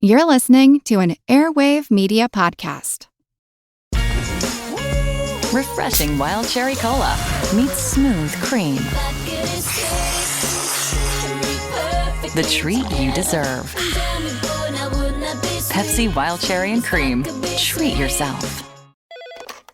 You're listening to an Airwave Media Podcast. Refreshing wild cherry cola meets smooth cream. The treat you deserve. Pepsi Wild Cherry and Cream. Treat yourself.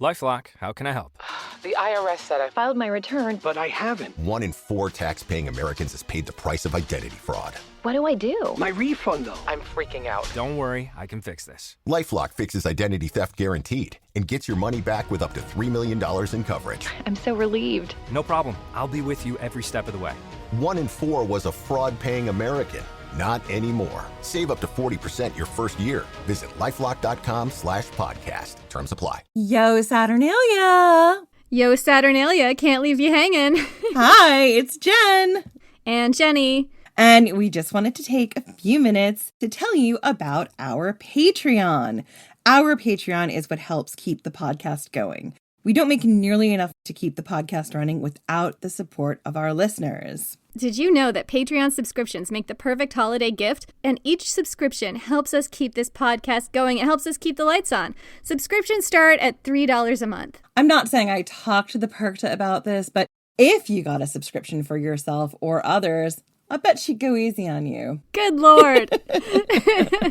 LifeLock, how can I help? The IRS said I filed my return, But I haven't. 1 in 4 tax-paying Americans has paid the price of identity fraud. What do I do? My refund, though. I'm freaking out. Don't worry, I can fix this. LifeLock fixes identity theft guaranteed and gets your money back with up to $3 million in coverage. I'm so relieved. No problem. I'll be with you every step of the way. 1 in 4 was a fraud-paying American. Not anymore. Save up to 40% your first year. Visit LifeLock.com/podcast. Terms apply. Yo, Saturnalia! Yo, Saturnalia, can't leave you hanging. Hi, it's Jen. And Jenny. And we just wanted to take a few minutes to tell you about our Patreon. Our Patreon is what helps keep the podcast going. We don't make nearly enough to keep the podcast running without the support of our listeners. Did you know that Patreon subscriptions make the perfect holiday gift? And each subscription helps us keep this podcast going. It helps us keep the lights on. Subscriptions start at $3 a month. I'm not saying I talked to the Perkta about this, but if you got a subscription for yourself or others, I bet she'd go easy on you. Good Lord.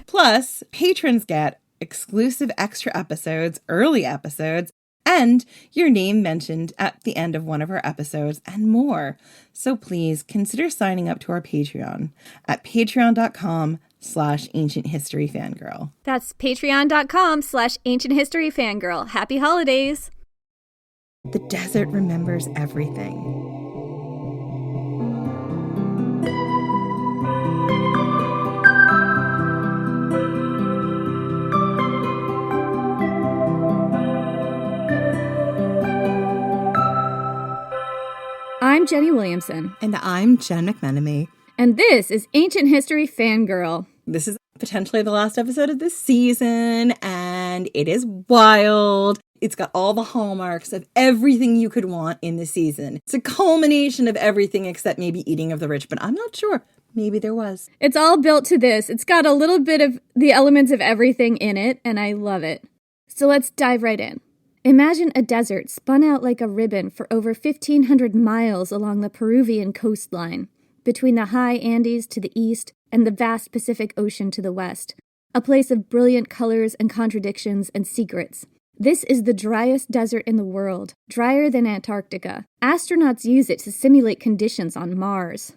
Plus, patrons get exclusive extra episodes, early episodes, and your name mentioned at the end of one of our episodes and more. So please consider signing up to our Patreon at patreon.com/ancienthistoryfangirl. That's patreon.com/ancienthistoryfangirl. Happy holidays. The desert remembers everything. I'm Jenny Williamson. And I'm Jen McMenemy. And this is Ancient History Fangirl. This is potentially the last episode of this season, and it is wild. It's got all the hallmarks of everything you could want in the season. It's a culmination of everything except maybe eating of the rich, but I'm not sure. Maybe there was. It's all built to this. It's got a little bit of the elements of everything in it, and I love it. So let's dive right in. Imagine a desert spun out like a ribbon for over 1,500 miles along the Peruvian coastline, between the high Andes to the east and the vast Pacific Ocean to the west, a place of brilliant colors and contradictions and secrets. This is the driest desert in the world, drier than Antarctica. Astronauts use it to simulate conditions on Mars.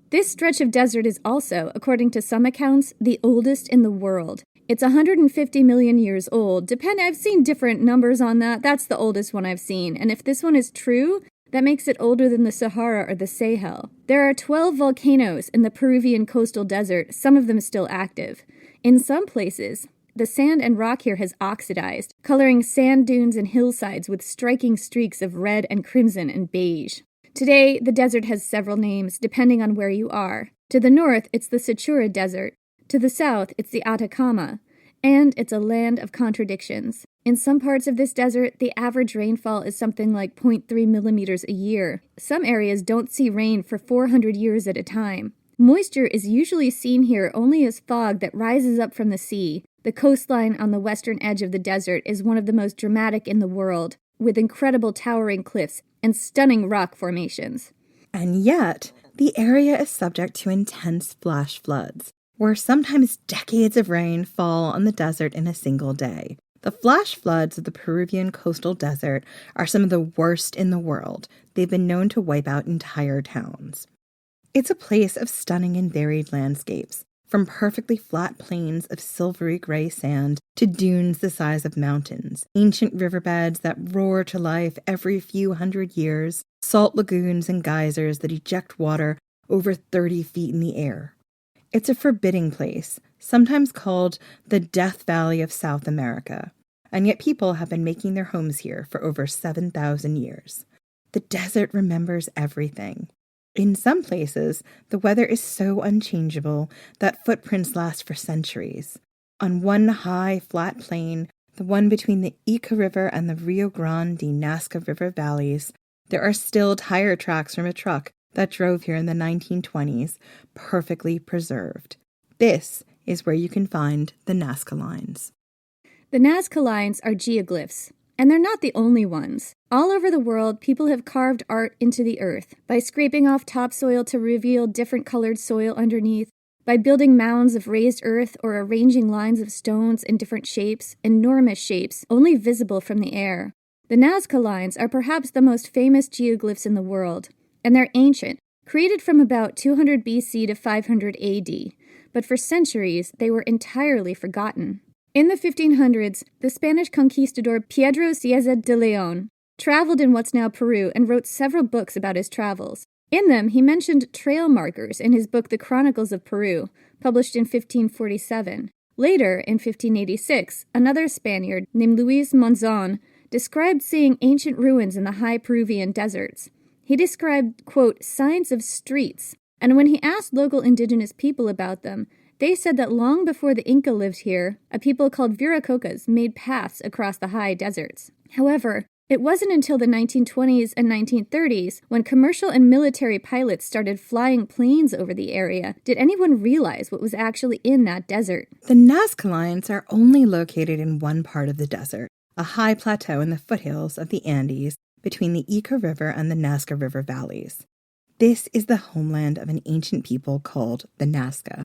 This stretch of desert is also, according to some accounts, the oldest in the world. It's 150 million years old. I've seen different numbers on that. That's the oldest one I've seen. And if this one is true, that makes it older than the Sahara or the Sahel. There are 12 volcanoes in the Peruvian coastal desert, some of them still active. In some places, the sand and rock here has oxidized, coloring sand dunes and hillsides with striking streaks of red and crimson and beige. Today, the desert has several names, depending on where you are. To the north, it's the Sechura Desert. To the south, it's the Atacama, and it's a land of contradictions. In some parts of this desert, the average rainfall is something like 0.3 millimeters a year. Some areas don't see rain for 400 years at a time. Moisture is usually seen here only as fog that rises up from the sea. The coastline on the western edge of the desert is one of the most dramatic in the world, with incredible towering cliffs and stunning rock formations. And yet, the area is subject to intense flash floods, where sometimes decades of rain fall on the desert in a single day. The flash floods of the Peruvian coastal desert are some of the worst in the world. They've been known to wipe out entire towns. It's a place of stunning and varied landscapes, from perfectly flat plains of silvery gray sand to dunes the size of mountains, ancient riverbeds that roar to life every few hundred years, salt lagoons and geysers that eject water over 30 feet in the air. It's a forbidding place, sometimes called the Death Valley of South America, and yet people have been making their homes here for over 7,000 years. The desert remembers everything. In some places, the weather is so unchangeable that footprints last for centuries. On one high, flat plain, the one between the Ica River and the Rio Grande de Nazca River valleys, there are still tire tracks from a truck that drove here in the 1920s, perfectly preserved. This is where you can find the Nazca Lines. The Nazca Lines are geoglyphs, and they're not the only ones. All over the world, people have carved art into the earth by scraping off topsoil to reveal different colored soil underneath, by building mounds of raised earth or arranging lines of stones in different shapes, enormous shapes, only visible from the air. The Nazca Lines are perhaps the most famous geoglyphs in the world, and they're ancient, created from about 200 BC to 500 AD, but for centuries they were entirely forgotten. In the 1500s, the Spanish conquistador Pedro Cieza de León traveled in what's now Peru and wrote several books about his travels. In them, he mentioned trail markers in his book The Chronicles of Peru, published in 1547. Later, in 1586, another Spaniard named Luis Monzon described seeing ancient ruins in the high Peruvian deserts. He described, quote, signs of streets, and when he asked local indigenous people about them, they said that long before the Inca lived here, a people called Viracocas made paths across the high deserts. However, it wasn't until the 1920s and 1930s, when commercial and military pilots started flying planes over the area, did anyone realize what was actually in that desert. The Nazca Lines are only located in one part of the desert, a high plateau in the foothills of the Andes between the Ica River and the Nazca River valleys. This is the homeland of an ancient people called the Nazca,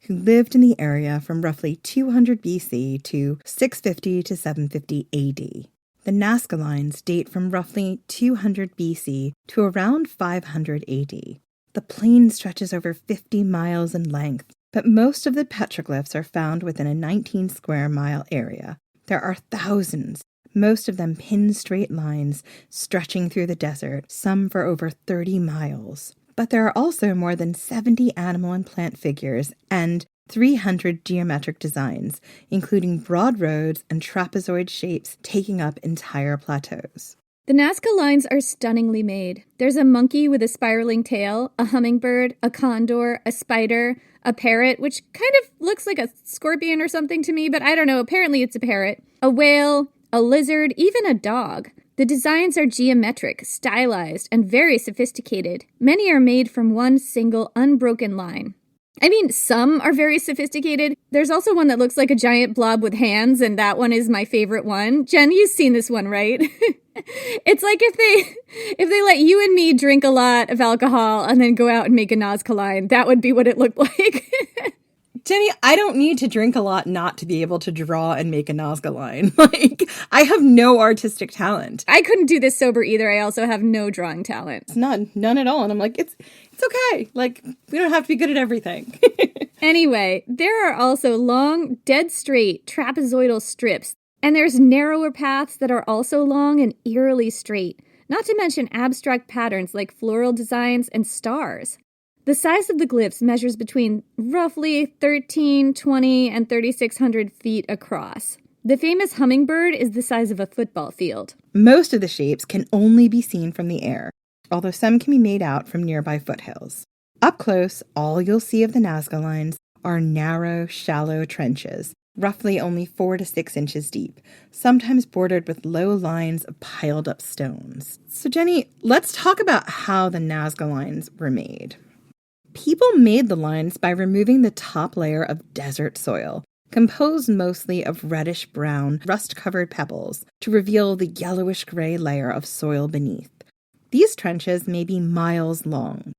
who lived in the area from roughly 200 BC to 650 to 750 AD. The Nazca Lines date from roughly 200 BC to around 500 AD. The plain stretches over 50 miles in length, but most of the petroglyphs are found within a 19 square mile area. There are thousands, most of them pin straight lines stretching through the desert, some for over 30 miles. But there are also more than 70 animal and plant figures and 300 geometric designs, including broad roads and trapezoid shapes taking up entire plateaus. The Nazca Lines are stunningly made. There's a monkey with a spiraling tail, a hummingbird, a condor, a spider, a parrot, which kind of looks like a scorpion or something to me, but I don't know, apparently it's a parrot, a whale, a lizard, even a dog. The designs are geometric, stylized, and very sophisticated. Many are made from one single unbroken line. I mean, some are very sophisticated. There's also one that looks like a giant blob with hands, and that one is my favorite one. Jen, you've seen this one, right? It's like if they let you and me drink a lot of alcohol and then go out and make a Nazca line, that would be what it looked like. Jenny, I don't need to drink a lot not to be able to draw and make a Nazca line. Like, I have no artistic talent. I couldn't do this sober either. I also have no drawing talent. It's none at all. And I'm like, it's okay. Like, we don't have to be good at everything. Anyway, there are also long, dead straight trapezoidal strips. And there's narrower paths that are also long and eerily straight, not to mention abstract patterns like floral designs and stars. The size of the glyphs measures between roughly 13, 20, and 3,600 feet across. The famous hummingbird is the size of a football field. Most of the shapes can only be seen from the air, although some can be made out from nearby foothills. Up close, all you'll see of the Nazca Lines are narrow, shallow trenches, roughly only 4 to 6 inches deep, sometimes bordered with low lines of piled up stones. So Jenny, let's talk about how the Nazca Lines were made. People made the lines by removing the top layer of desert soil, composed mostly of reddish-brown, rust-covered pebbles, to reveal the yellowish-gray layer of soil beneath. These trenches may be miles long,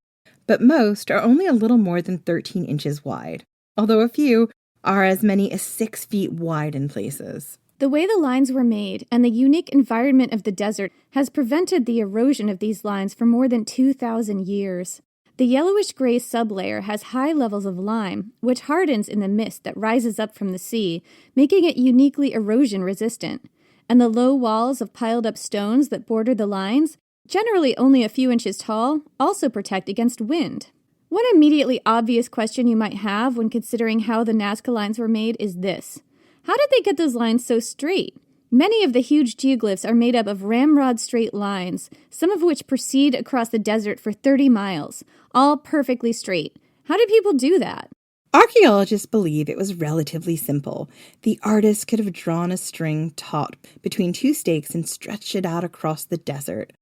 but most are only a little more than 13 inches wide, although a few are as many as 6 feet wide in places. The way the lines were made and the unique environment of the desert has prevented the erosion of these lines for more than 2,000 years. The yellowish-gray sublayer has high levels of lime, which hardens in the mist that rises up from the sea, making it uniquely erosion-resistant. And the low walls of piled-up stones that border the lines, generally only a few inches tall, also protect against wind. One immediately obvious question you might have when considering how the Nazca Lines were made is this. How did they get those lines so straight? Many of the huge geoglyphs are made up of ramrod straight lines, some of which proceed across the desert for 30 miles, all perfectly straight. How did people do that? Archaeologists believe it was relatively simple. The artist could have drawn a string taut between 2 stakes and stretched it out across the desert,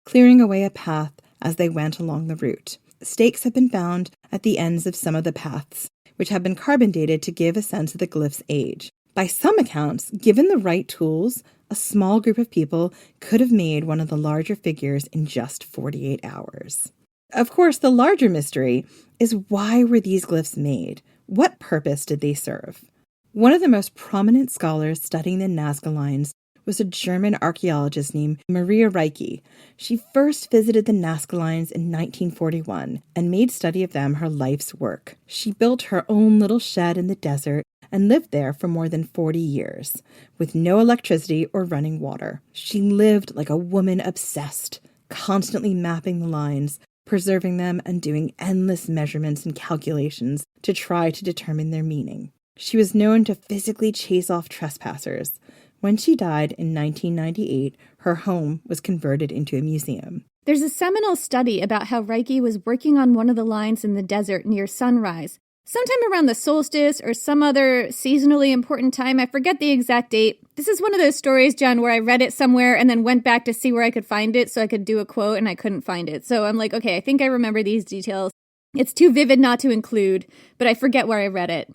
clearing away a path as they went along the route. Stakes have been found at the ends of some of the paths, which have been carbon dated to give a sense of the glyph's age. By some accounts, given the right tools, a small group of people could have made one of the larger figures in just 48 hours. Of course, the larger mystery is, why were these glyphs made? What purpose did they serve? One of the most prominent scholars studying the Nazca Lines was a German archaeologist named Maria Reike. She first visited the Nazca Lines in 1941 and made study of them her life's work. She built her own little shed in the desert and lived there for more than 40 years, with no electricity or running water. She lived like a woman obsessed, constantly mapping the lines, preserving them, and doing endless measurements and calculations to try to determine their meaning. She was known to physically chase off trespassers. When she died in 1998, her home was converted into a museum. There's a seminal study about how Reike was working on one of the lines in the desert near sunrise, sometime around the solstice or some other seasonally important time. I forget the exact date. This is one of those stories, John, where I read it somewhere and then went back to see where I could find it so I could do a quote, and I couldn't find it. So I'm like, okay, I think I remember these details. It's too vivid not to include, but I forget where I read it.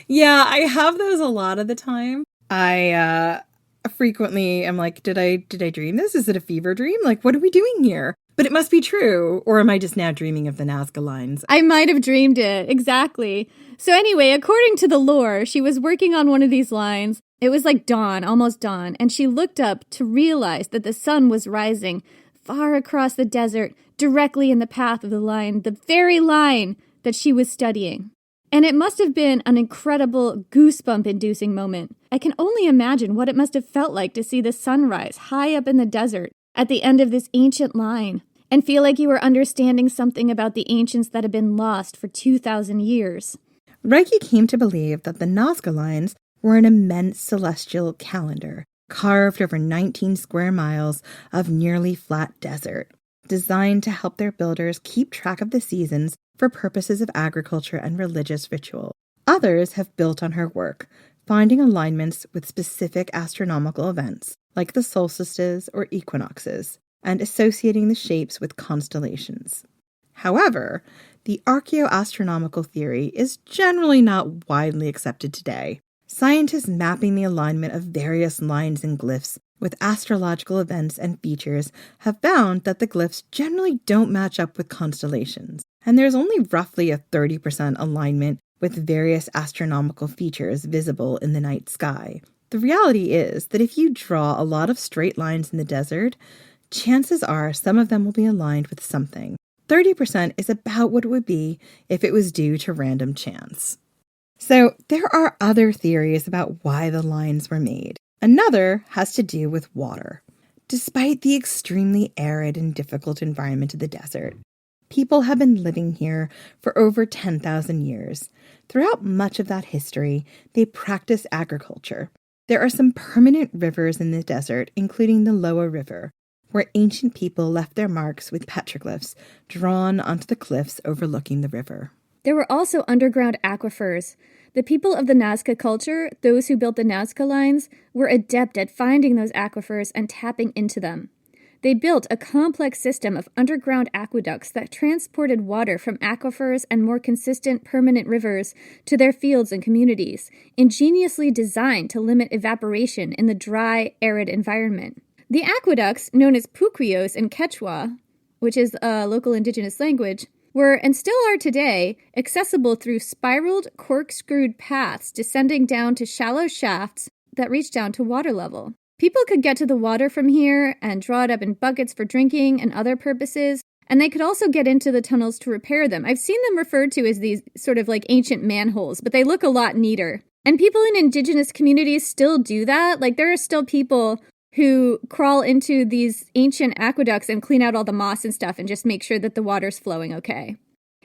Yeah, I have those a lot of the time. I frequently am like, did I dream this? Is it a fever dream? Like, what are we doing here? But it must be true. Or am I just now dreaming of the Nazca Lines? I might have dreamed it. Exactly. So anyway, according to the lore, she was working on one of these lines. It was like dawn, almost dawn, and she looked up to realize that the sun was rising far across the desert, directly in the path of the line, the very line that she was studying. And it must have been an incredible goosebump-inducing moment. I can only imagine what it must have felt like to see the sunrise high up in the desert at the end of this ancient line and feel like you were understanding something about the ancients that had been lost for 2,000 years. Reiki came to believe that the Nazca Lines were an immense celestial calendar carved over 19 square miles of nearly flat desert, designed to help their builders keep track of the seasons for purposes of agriculture and religious ritual. Others have built on her work, finding alignments with specific astronomical events, like the solstices or equinoxes, and associating the shapes with constellations. However, the archaeoastronomical theory is generally not widely accepted today. Scientists mapping the alignment of various lines and glyphs with astrological events and features have found that the glyphs generally don't match up with constellations, and there's only roughly a 30% alignment with various astronomical features visible in the night sky. The reality is that if you draw a lot of straight lines in the desert, chances are some of them will be aligned with something. 30% is about what it would be if it was due to random chance. So there are other theories about why the lines were made. Another has to do with water. Despite the extremely arid and difficult environment of the desert, people have been living here for over 10,000 years. Throughout much of that history, they practice agriculture. There are some permanent rivers in the desert, including the Loa River, where ancient people left their marks with petroglyphs drawn onto the cliffs overlooking the river. There were also underground aquifers. The people of the Nazca culture, those who built the Nazca Lines, were adept at finding those aquifers and tapping into them. They built a complex system of underground aqueducts that transported water from aquifers and more consistent permanent rivers to their fields and communities, ingeniously designed to limit evaporation in the dry, arid environment. The aqueducts, known as puquios in Quechua, which is a local indigenous language, were, and still are today, accessible through spiraled, corkscrewed paths descending down to shallow shafts that reach down to water level. People could get to the water from here and draw it up in buckets for drinking and other purposes, and they could also get into the tunnels to repair them. I've seen them referred to as these sort of like ancient manholes, but they look a lot neater. And people in indigenous communities still do that. Like, there are still people who crawl into these ancient aqueducts and clean out all the moss and stuff and just make sure that the water's flowing okay.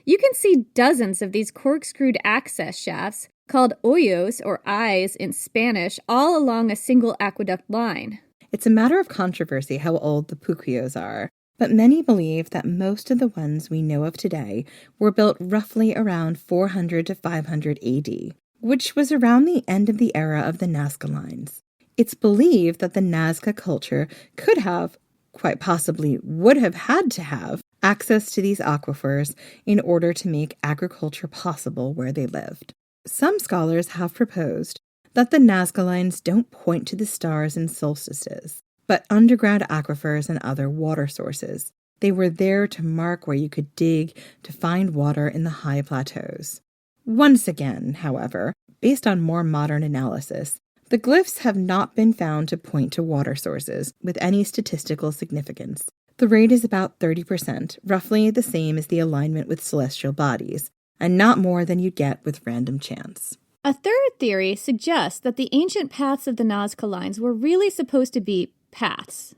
You can see dozens of these corkscrewed access shafts, called hoyos or eyes in Spanish, all along a single aqueduct line. It's a matter of controversy how old the puquios are, but many believe that most of the ones we know of today were built roughly around 400 to 500 AD, which was around the end of the era of the Nazca Lines. It's believed that the Nazca culture could have, quite possibly would have had to have, access to these aquifers in order to make agriculture possible where they lived. Some scholars have proposed that the Nazca Lines don't point to the stars and solstices, but underground aquifers and other water sources. They were there to mark where you could dig to find water in the high plateaus. Once again, however, based on more modern analysis, the glyphs have not been found to point to water sources with any statistical significance. The rate is about 30%, roughly the same as the alignment with celestial bodies, and not more than you'd get with random chance. A third theory suggests that the ancient paths of the Nazca Lines were really supposed to be paths.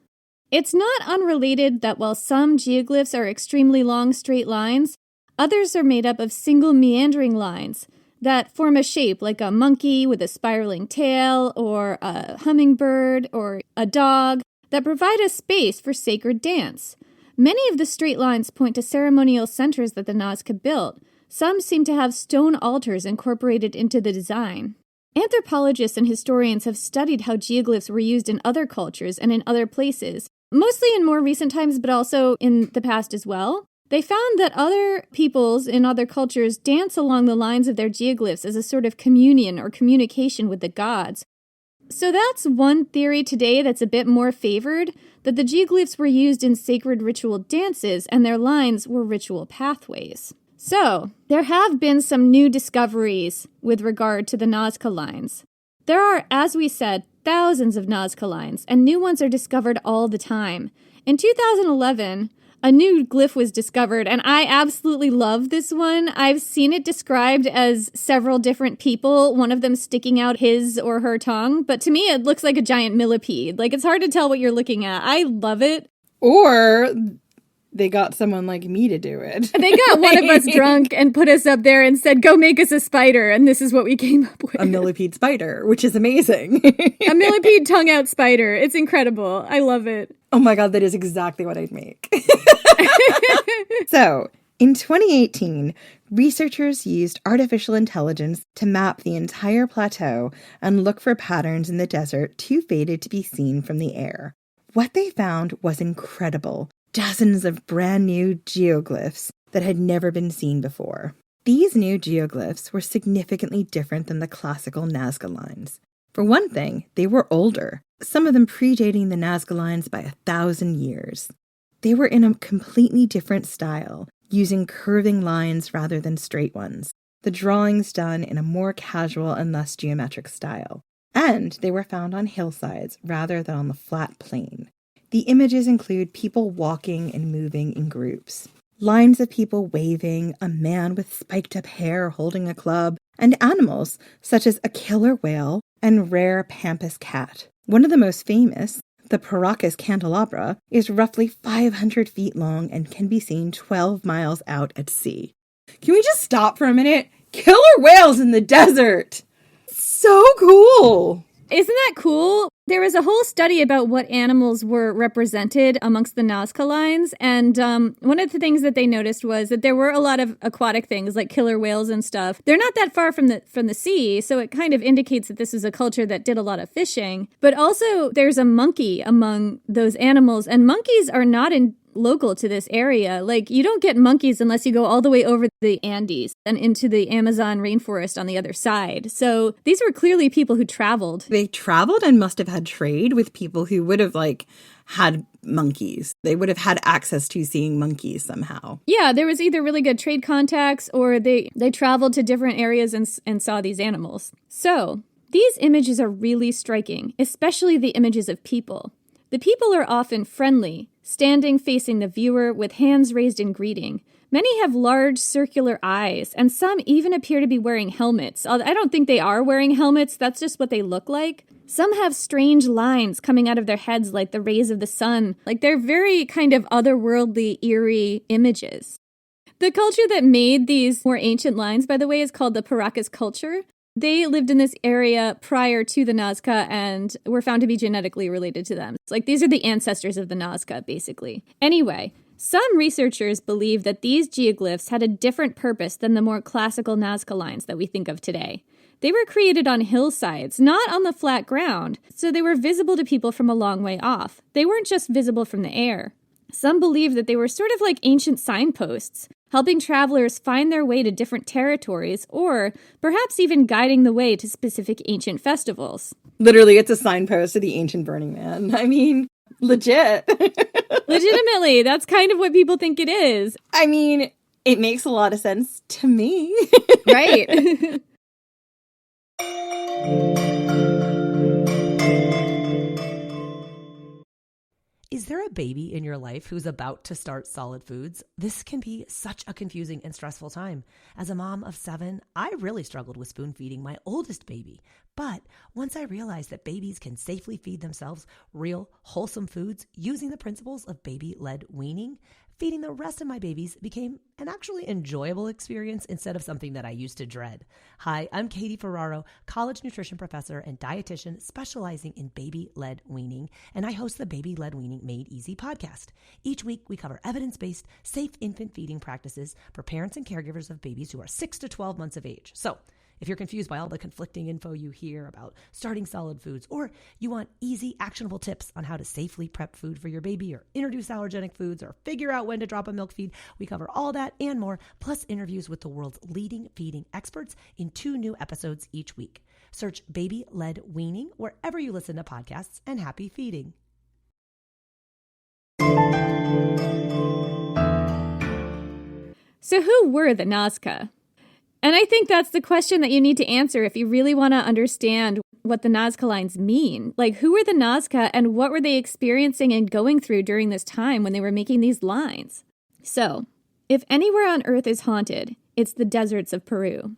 It's not unrelated that while some geoglyphs are extremely long straight lines, others are made up of single meandering lines that form a shape like a monkey with a spiraling tail, or a hummingbird, or a dog, that provide a space for sacred dance. Many of the straight lines point to ceremonial centers that the Nazca built. Some seem to have stone altars incorporated into the design. Anthropologists and historians have studied how geoglyphs were used in other cultures and in other places, mostly in more recent times, but also in the past as well. They found that other peoples in other cultures dance along the lines of their geoglyphs as a sort of communion or communication with the gods. So that's one theory today that's a bit more favored, that the geoglyphs were used in sacred ritual dances and their lines were ritual pathways. So, there have been some new discoveries with regard to the Nazca Lines. There are, as we said, thousands of Nazca Lines, and new ones are discovered all the time. In 2011, a new glyph was discovered, and I absolutely love this one. I've seen it described as several different people, one of them sticking out his or her tongue, but to me it looks like a giant millipede. Like, it's hard to tell what you're looking at. I love it. Or they got someone like me to do it. They got one of us drunk and put us up there and said, go make us a spider, and this is what we came up with. A millipede spider, which is amazing. A millipede tongue-out spider. It's incredible. I love it. Oh my god, that is exactly what I'd make. So, in 2018, researchers used artificial intelligence to map the entire plateau and look for patterns in the desert too faded to be seen from the air. What they found was incredible. Dozens of brand new geoglyphs that had never been seen before. These new geoglyphs were significantly different than the classical Nazca Lines. For one thing, they were older, some of them predating the Nazca Lines by 1,000 years. They were in a completely different style, using curving lines rather than straight ones, the drawings done in a more casual and less geometric style. And they were found on hillsides rather than on the flat plain. The images include people walking and moving in groups, lines of people waving, a man with spiked-up hair holding a club, and animals such as a killer whale and rare pampas cat. One of the most famous, the Paracas candelabra, is roughly 500 feet long and can be seen 12 miles out at sea. Can we just stop for a minute? Killer whales in the desert! So cool! Isn't that cool? There was a whole study about what animals were represented amongst the Nazca Lines, and one of the things that they noticed was that there were a lot of aquatic things like killer whales and stuff. They're not that far from the sea, so it kind of indicates that this is a culture that did a lot of fishing. But also, there's a monkey among those animals, and monkeys are not local to this area. Like, you don't get monkeys unless you go all the way over the Andes and into the Amazon rainforest on the other side. So these were clearly people who traveled. They traveled and must have had trade with people who would have, had monkeys. They would have had access to seeing monkeys somehow. Yeah, there was either really good trade contacts or they traveled to different areas and saw these animals. So these images are really striking, especially the images of people. The people are often friendly, standing facing the viewer with hands raised in greeting. Many have large circular eyes, and some even appear to be wearing helmets. I don't think they are wearing helmets, that's just what they look like. Some have strange lines coming out of their heads like the rays of the sun. Like, they're very kind of otherworldly, eerie images. The culture that made these more ancient lines, by the way, is called the Paracas culture. They lived in this area prior to the Nazca and were found to be genetically related to them. It's like, these are the ancestors of the Nazca, basically. Anyway, some researchers believe that these geoglyphs had a different purpose than the more classical Nazca lines that we think of today. They were created on hillsides, not on the flat ground, so they were visible to people from a long way off. They weren't just visible from the air. Some believe that they were sort of like ancient signposts, helping travelers find their way to different territories, or perhaps even guiding the way to specific ancient festivals. Literally, it's a signpost to the ancient Burning Man. I mean, legit. Legitimately, that's kind of what people think it is. I mean, it makes a lot of sense to me. Right. Is there a baby in your life who's about to start solid foods? This can be such a confusing and stressful time. As a mom of 7, I really struggled with spoon feeding my oldest baby. But once I realized that babies can safely feed themselves real, wholesome foods using the principles of baby-led weaning, feeding the rest of my babies became an actually enjoyable experience instead of something that I used to dread. Hi, I'm Katie Ferraro, college nutrition professor and dietitian specializing in baby-led weaning, and I host the Baby-Led Weaning Made Easy podcast. Each week, we cover evidence-based, safe infant feeding practices for parents and caregivers of babies who are 6 to 12 months of age. So, if you're confused by all the conflicting info you hear about starting solid foods, or you want easy, actionable tips on how to safely prep food for your baby, or introduce allergenic foods, or figure out when to drop a milk feed, we cover all that and more, plus interviews with the world's leading feeding experts in 2 new episodes each week. Search Baby-Led Weaning wherever you listen to podcasts, and happy feeding. So who were the Nazca? And I think that's the question that you need to answer if you really want to understand what the Nazca Lines mean. Like, who were the Nazca and what were they experiencing and going through during this time when they were making these lines? So, if anywhere on Earth is haunted, it's the deserts of Peru.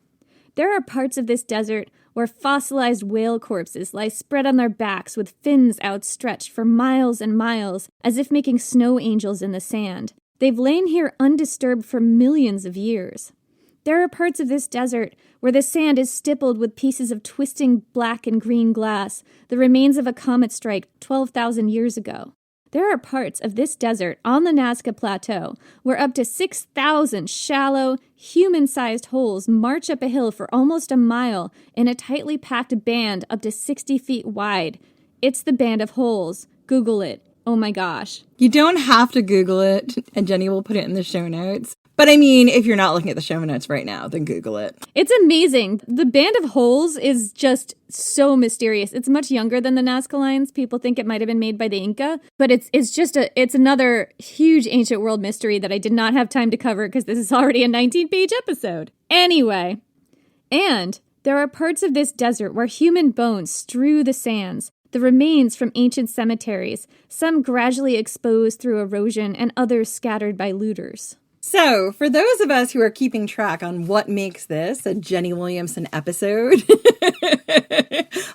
There are parts of this desert where fossilized whale corpses lie spread on their backs with fins outstretched for miles and miles, as if making snow angels in the sand. They've lain here undisturbed for millions of years. There are parts of this desert where the sand is stippled with pieces of twisting black and green glass, the remains of a comet strike 12,000 years ago. There are parts of this desert on the Nazca Plateau where up to 6,000 shallow, human-sized holes march up a hill for almost a mile in a tightly packed band up to 60 feet wide. It's the Band of Holes. Google it. Oh my gosh. You don't have to Google it, and Jenny will put it in the show notes. But I mean, if you're not looking at the show notes right now, then Google it. It's amazing. The Band of Holes is just so mysterious. It's much younger than the Nazca Lines. People think it might have been made by the Inca, but it's another huge ancient world mystery that I did not have time to cover because this is already a 19-page episode. Anyway, and there are parts of this desert where human bones strew the sands, the remains from ancient cemeteries, some gradually exposed through erosion and others scattered by looters. So, for those of us who are keeping track on what makes this a Jenny Williamson episode,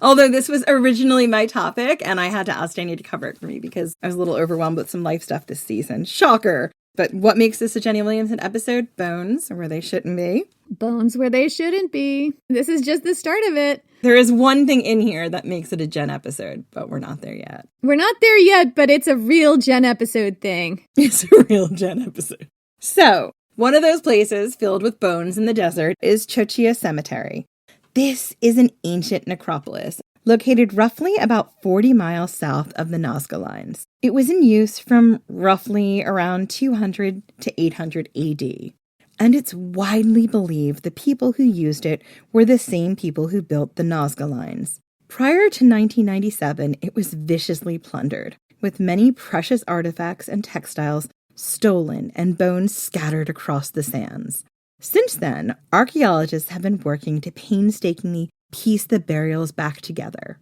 although this was originally my topic and I had to ask Jenny to cover it for me because I was a little overwhelmed with some life stuff this season. Shocker! But what makes this a Jenny Williamson episode? Bones where they shouldn't be. Bones where they shouldn't be. This is just the start of it. There is one thing in here that makes it a Jen episode, but we're not there yet. We're not there yet, but it's a real Jen episode thing. It's a real Jen episode. So, one of those places filled with bones in the desert is Chochia Cemetery. This is an ancient necropolis located roughly about 40 miles south of the Nazca Lines. It was in use from roughly around 200 to 800 AD. And it's widely believed the people who used it were the same people who built the Nazca Lines. Prior to 1997, it was viciously plundered, with many precious artifacts and textiles stolen and bones scattered across the sands. Since then, archaeologists have been working to painstakingly piece the burials back together.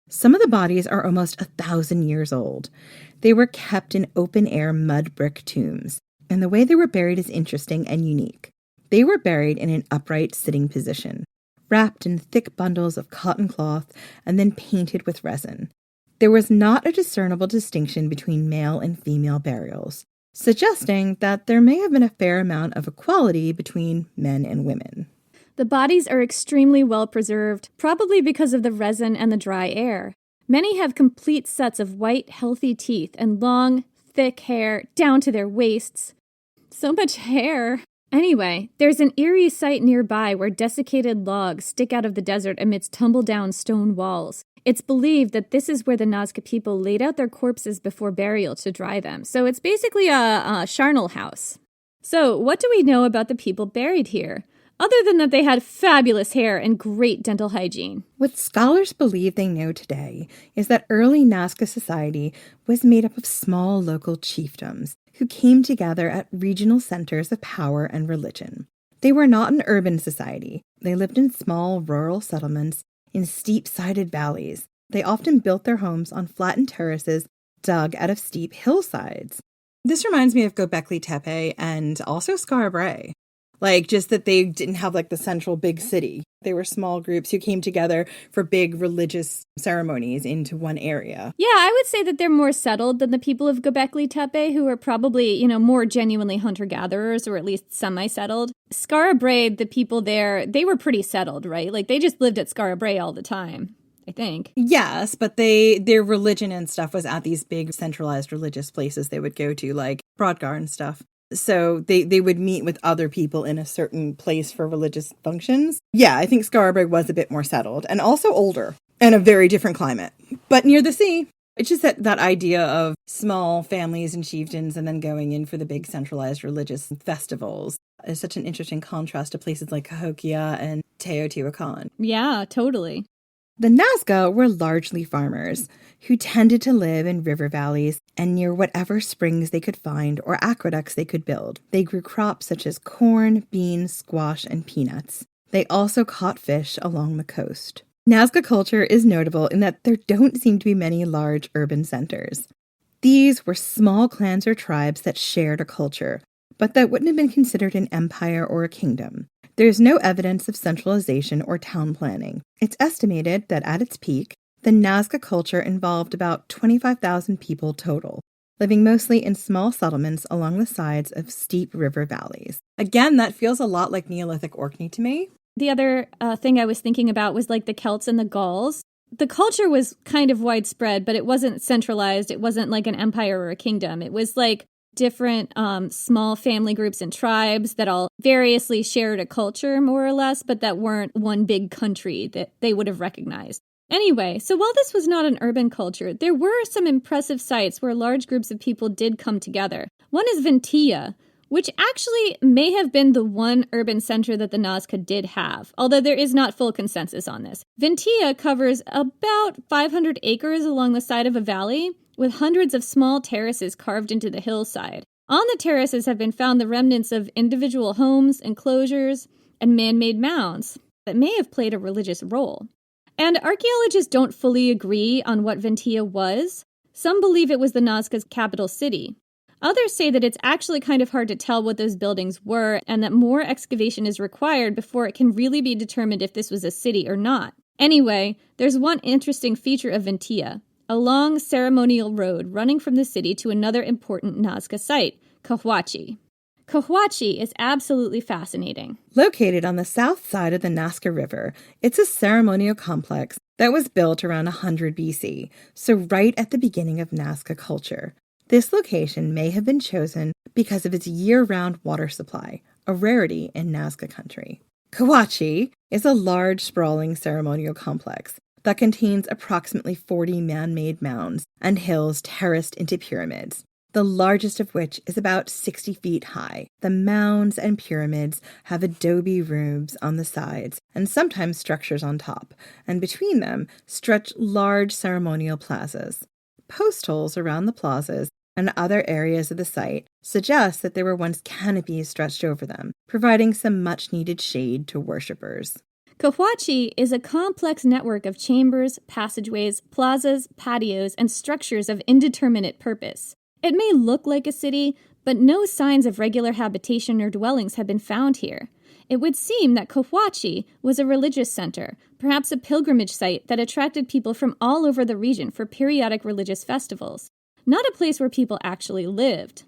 Some of the bodies are almost 1,000 years old. They were kept in open-air mud brick tombs, and the way they were buried is interesting and unique. They were buried in an upright sitting position, wrapped in thick bundles of cotton cloth and then painted with resin. There was not a discernible distinction between male and female burials, suggesting that there may have been a fair amount of equality between men and women. The bodies are extremely well preserved, probably because of the resin and the dry air. Many have complete sets of white, healthy teeth and long, thick hair down to their waists. So much hair. Anyway, there's an eerie site nearby where desiccated logs stick out of the desert amidst tumble-down stone walls. It's believed that this is where the Nazca people laid out their corpses before burial to dry them. So it's basically a charnel house. So what do we know about the people buried here, other than that they had fabulous hair and great dental hygiene? What scholars believe they know today is that early Nazca society was made up of small local chiefdoms who came together at regional centers of power and religion. They were not an urban society. They lived in small rural settlements in steep-sided valleys. They often built their homes on flattened terraces dug out of steep hillsides. This reminds me of Göbekli Tepe and also Skara Brae. Just that they didn't have the central big city. They were small groups who came together for big religious ceremonies into one area. Yeah, I would say that they're more settled than the people of Göbekli Tepe, who are probably, more genuinely hunter-gatherers, or at least semi-settled. Skara Brae, the people there, they were pretty settled, right? They just lived at Skara Brae all the time, I think. Yes, but their religion and stuff was at these big centralized religious places they would go to, like Brodgar and stuff. So they would meet with other people in a certain place for religious functions. Yeah, I think Skara Brae was a bit more settled and also older and a very different climate, but near the sea. It's just that idea of small families and chieftains and then going in for the big centralized religious festivals is such an interesting contrast to places like Cahokia and Teotihuacan. Yeah, totally. The Nazca were largely farmers who tended to live in river valleys and near whatever springs they could find or aqueducts they could build. They grew crops such as corn, beans, squash, and peanuts. They also caught fish along the coast. Nazca culture is notable in that there don't seem to be many large urban centers. These were small clans or tribes that shared a culture, but that wouldn't have been considered an empire or a kingdom. There's no evidence of centralization or town planning. It's estimated that at its peak, the Nazca culture involved about 25,000 people total, living mostly in small settlements along the sides of steep river valleys. Again, that feels a lot like Neolithic Orkney to me. The other thing I was thinking about was the Celts and the Gauls. The culture was kind of widespread, but it wasn't centralized. It wasn't like an empire or a kingdom. It was different small family groups and tribes that all variously shared a culture, more or less, but that weren't one big country that they would have recognized. Anyway, so while this was not an urban culture, there were some impressive sites where large groups of people did come together. One is Ventilla, which actually may have been the one urban center that the Nazca did have, although there is not full consensus on this. Ventilla covers about 500 acres along the side of a valley, with hundreds of small terraces carved into the hillside. On the terraces have been found the remnants of individual homes, enclosures, and man-made mounds that may have played a religious role. And archaeologists don't fully agree on what Ventilla was. Some believe it was the Nazca's capital city. Others say that it's actually kind of hard to tell what those buildings were and that more excavation is required before it can really be determined if this was a city or not. Anyway, there's one interesting feature of Ventilla: a long ceremonial road running from the city to another important Nazca site, Cahuachi. Cahuachi is absolutely fascinating. Located on the south side of the Nazca River, it's a ceremonial complex that was built around 100 BC, so right at the beginning of Nazca culture. This location may have been chosen because of its year-round water supply, a rarity in Nazca country. Cahuachi is a large, sprawling ceremonial complex that contains approximately 40 man-made mounds and hills terraced into pyramids, the largest of which is about 60 feet high. The mounds and pyramids have adobe roofs on the sides and sometimes structures on top, and between them stretch large ceremonial plazas. Post holes around the plazas and other areas of the site suggest that there were once canopies stretched over them, providing some much-needed shade to worshippers. Cahuachi is a complex network of chambers, passageways, plazas, patios, and structures of indeterminate purpose. It may look like a city, but no signs of regular habitation or dwellings have been found here. It would seem that Cahuachi was a religious center, perhaps a pilgrimage site that attracted people from all over the region for periodic religious festivals, not a place where people actually lived.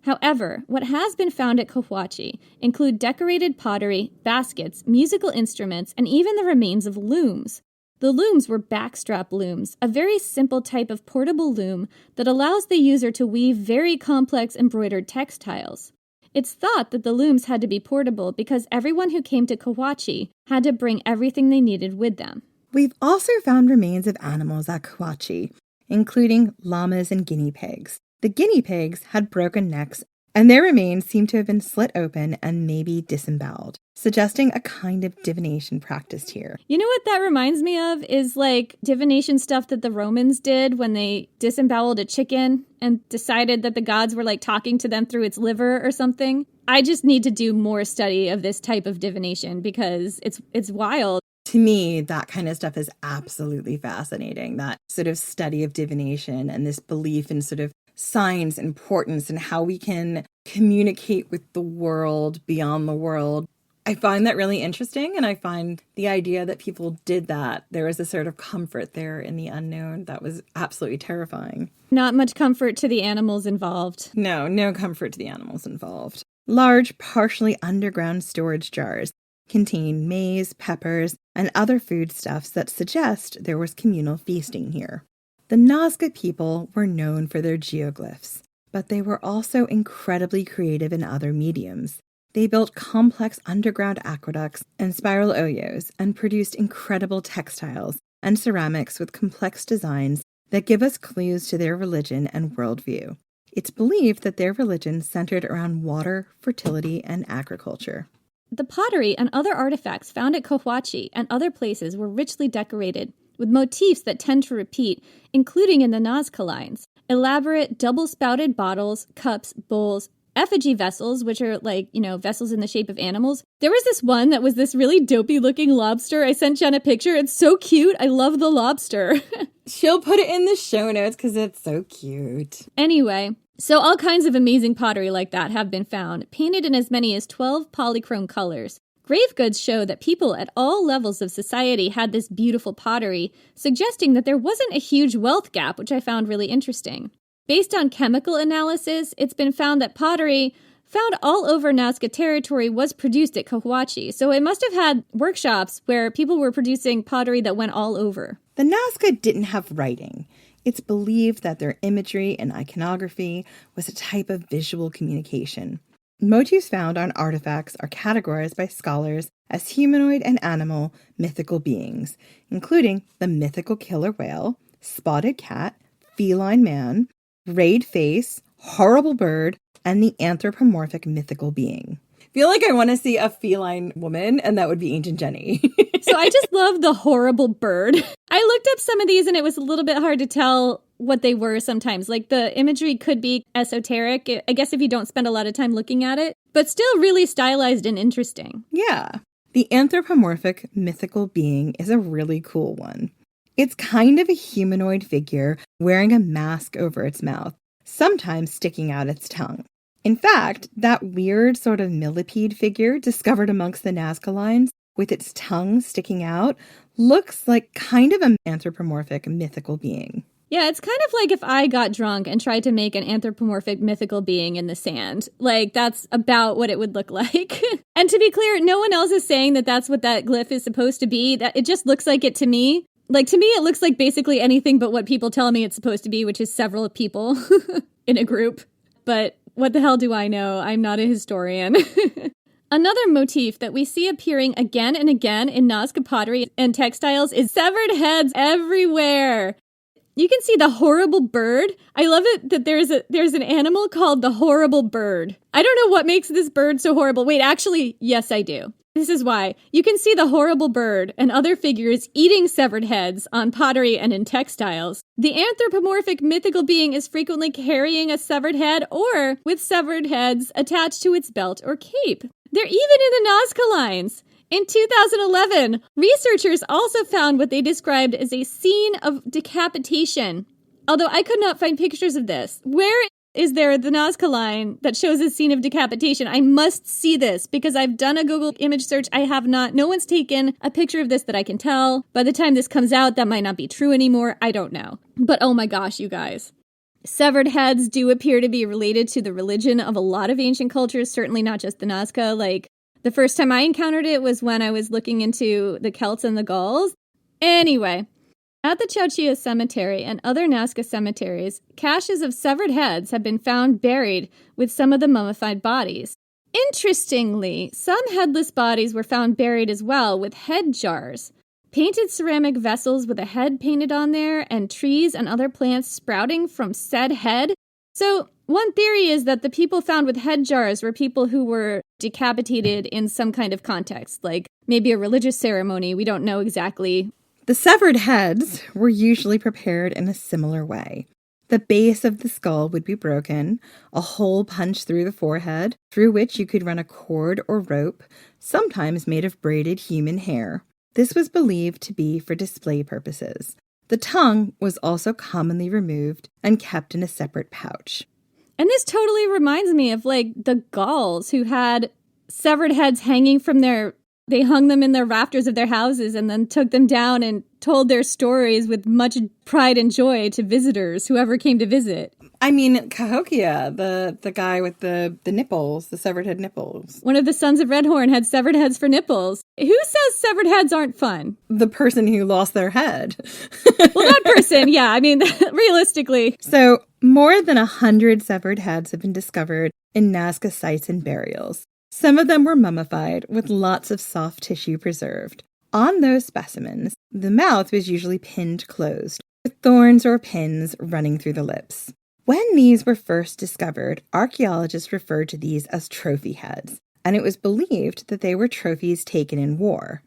However, what has been found at Cahuachi include decorated pottery, baskets, musical instruments, and even the remains of looms. The looms were backstrap looms, a very simple type of portable loom that allows the user to weave very complex embroidered textiles. It's thought that the looms had to be portable because everyone who came to Cahuachi had to bring everything they needed with them. We've also found remains of animals at Kawachi, including llamas and guinea pigs. The guinea pigs had broken necks, and their remains seem to have been slit open and maybe disemboweled, suggesting a kind of divination practiced here. You know what that reminds me of is like divination stuff that the Romans did when they disemboweled a chicken and decided that the gods were like talking to them through its liver or something. I just need to do more study of this type of divination because it's wild. To me, that kind of stuff is absolutely fascinating, that sort of study of divination and this belief in sort of signs, importance, and how we can communicate with the world beyond the world. I find that really interesting, and I find the idea that people did that, there was a sort of comfort there in the unknown that was absolutely terrifying. Not much comfort to the animals involved. No comfort to the animals involved. Large, partially underground storage jars contain maize, peppers, and other foodstuffs that suggest there was communal feasting here. The Nazca people were known for their geoglyphs, but they were also incredibly creative in other mediums. They built complex underground aqueducts and spiral oyos and produced incredible textiles and ceramics with complex designs that give us clues to their religion and worldview. It's believed that their religion centered around water, fertility, and agriculture. The pottery and other artifacts found at Kawachi and other places were richly decorated, with motifs that tend to repeat, including in the Nazca Lines. Elaborate double-spouted bottles, cups, bowls, effigy vessels, which are like, vessels in the shape of animals. There was this one that was this really dopey-looking lobster. I sent Jen a picture. It's so cute. I love the lobster. She'll put it in the show notes because it's so cute. Anyway, so all kinds of amazing pottery like that have been found, painted in as many as 12 polychrome colors. Grave goods show that people at all levels of society had this beautiful pottery, suggesting that there wasn't a huge wealth gap, which I found really interesting. Based on chemical analysis, it's been found that pottery found all over Nazca territory was produced at Kawachi, so it must have had workshops where people were producing pottery that went all over. The Nazca didn't have writing. It's believed that their imagery and iconography was a type of visual communication. Motifs found on artifacts are categorized by scholars as humanoid and animal mythical beings, including the mythical killer whale, spotted cat, feline man, rayed face, horrible bird, and the anthropomorphic mythical being. I feel like I want to see a feline woman, and that would be Ancient Jenny. So I just love the horrible bird. I looked up some of these, and it was a little bit hard to tell what they were sometimes. Like, the imagery could be esoteric, I guess, if you don't spend a lot of time looking at it, but still really stylized and interesting. Yeah. The anthropomorphic mythical being is a really cool one. It's kind of a humanoid figure wearing a mask over its mouth, sometimes sticking out its tongue. In fact, that weird sort of millipede figure discovered amongst the Nazca Lines, with its tongue sticking out, looks like kind of an anthropomorphic mythical being. Yeah, it's kind of like if I got drunk and tried to make an anthropomorphic mythical being in the sand. Like, that's about what it would look like. And to be clear, no one else is saying that that's what that glyph is supposed to be. That it just looks like it to me. Like, to me, it looks like basically anything but what people tell me it's supposed to be, which is several people in a group. But what the hell do I know? I'm not a historian. Another motif that we see appearing again and again in Nazca pottery and textiles is severed heads everywhere. You can see the horrible bird. I love it that there's an animal called the horrible bird. I don't know what makes this bird so horrible. Wait, actually, yes, I do. This is why. You can see the horrible bird and other figures eating severed heads on pottery and in textiles. The anthropomorphic mythical being is frequently carrying a severed head or with severed heads attached to its belt or cape. They're even in the Nazca Lines. In 2011, researchers also found what they described as a scene of decapitation. Although I could not find pictures of this. Where is there the Nazca line that shows a scene of decapitation? I must see this because I've done a Google image search. I have not. No one's taken a picture of this that I can tell. By the time this comes out, that might not be true anymore. I don't know. But oh my gosh, you guys. Severed heads do appear to be related to the religion of a lot of ancient cultures, certainly not just the Nazca. Like, the first time I encountered it was when I was looking into the Celts and the Gauls. Anyway, at the Chowchilla Cemetery and other Nazca cemeteries, caches of severed heads have been found buried with some of the mummified bodies. Interestingly, some headless bodies were found buried as well with head jars. painted ceramic vessels with a head painted on there, and trees and other plants sprouting from said head. So one theory is that the people found with head jars were people who were decapitated in some kind of context, like maybe a religious ceremony. We don't know exactly. The severed heads were usually prepared in a similar way. The base of the skull would be broken, a hole punched through the forehead, through which you could run a cord or rope, sometimes made of braided human hair. This was believed to be for display purposes. The tongue was also commonly removed and kept in a separate pouch. And this totally reminds me of, like, the Gauls who had severed heads hanging from they hung them in the rafters of their houses and then took them down and told their stories with much pride and joy to visitors, whoever came to visit. I mean, Cahokia, the guy with the nipples, the severed head nipples. One of the sons of Redhorn had severed heads for nipples. Who says severed heads aren't fun? The person who lost their head. Well, that person, yeah. I mean, realistically. So, more than 100 severed heads have been discovered in Nazca sites and burials. Some of them were mummified, with lots of soft tissue preserved. On those specimens, the mouth was usually pinned closed, with thorns or pins running through the lips. When these were first discovered, archaeologists referred to these as trophy heads, and it was believed that they were trophies taken in war.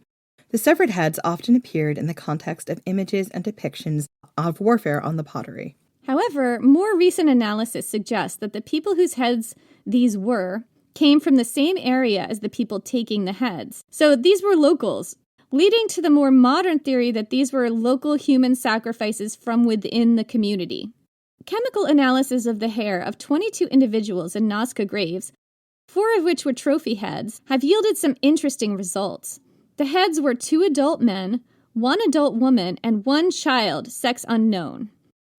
The severed heads often appeared in the context of images and depictions of warfare on the pottery. However, more recent analysis suggests that the people whose heads these were came from the same area as the people taking the heads. So these were locals, leading to the more modern theory that these were local human sacrifices from within the community. Chemical analysis of the hair of 22 individuals in Nazca graves, 4 of which were trophy heads, have yielded some interesting results. The heads were 2 adult men, 1 adult woman, and 1 child, sex unknown.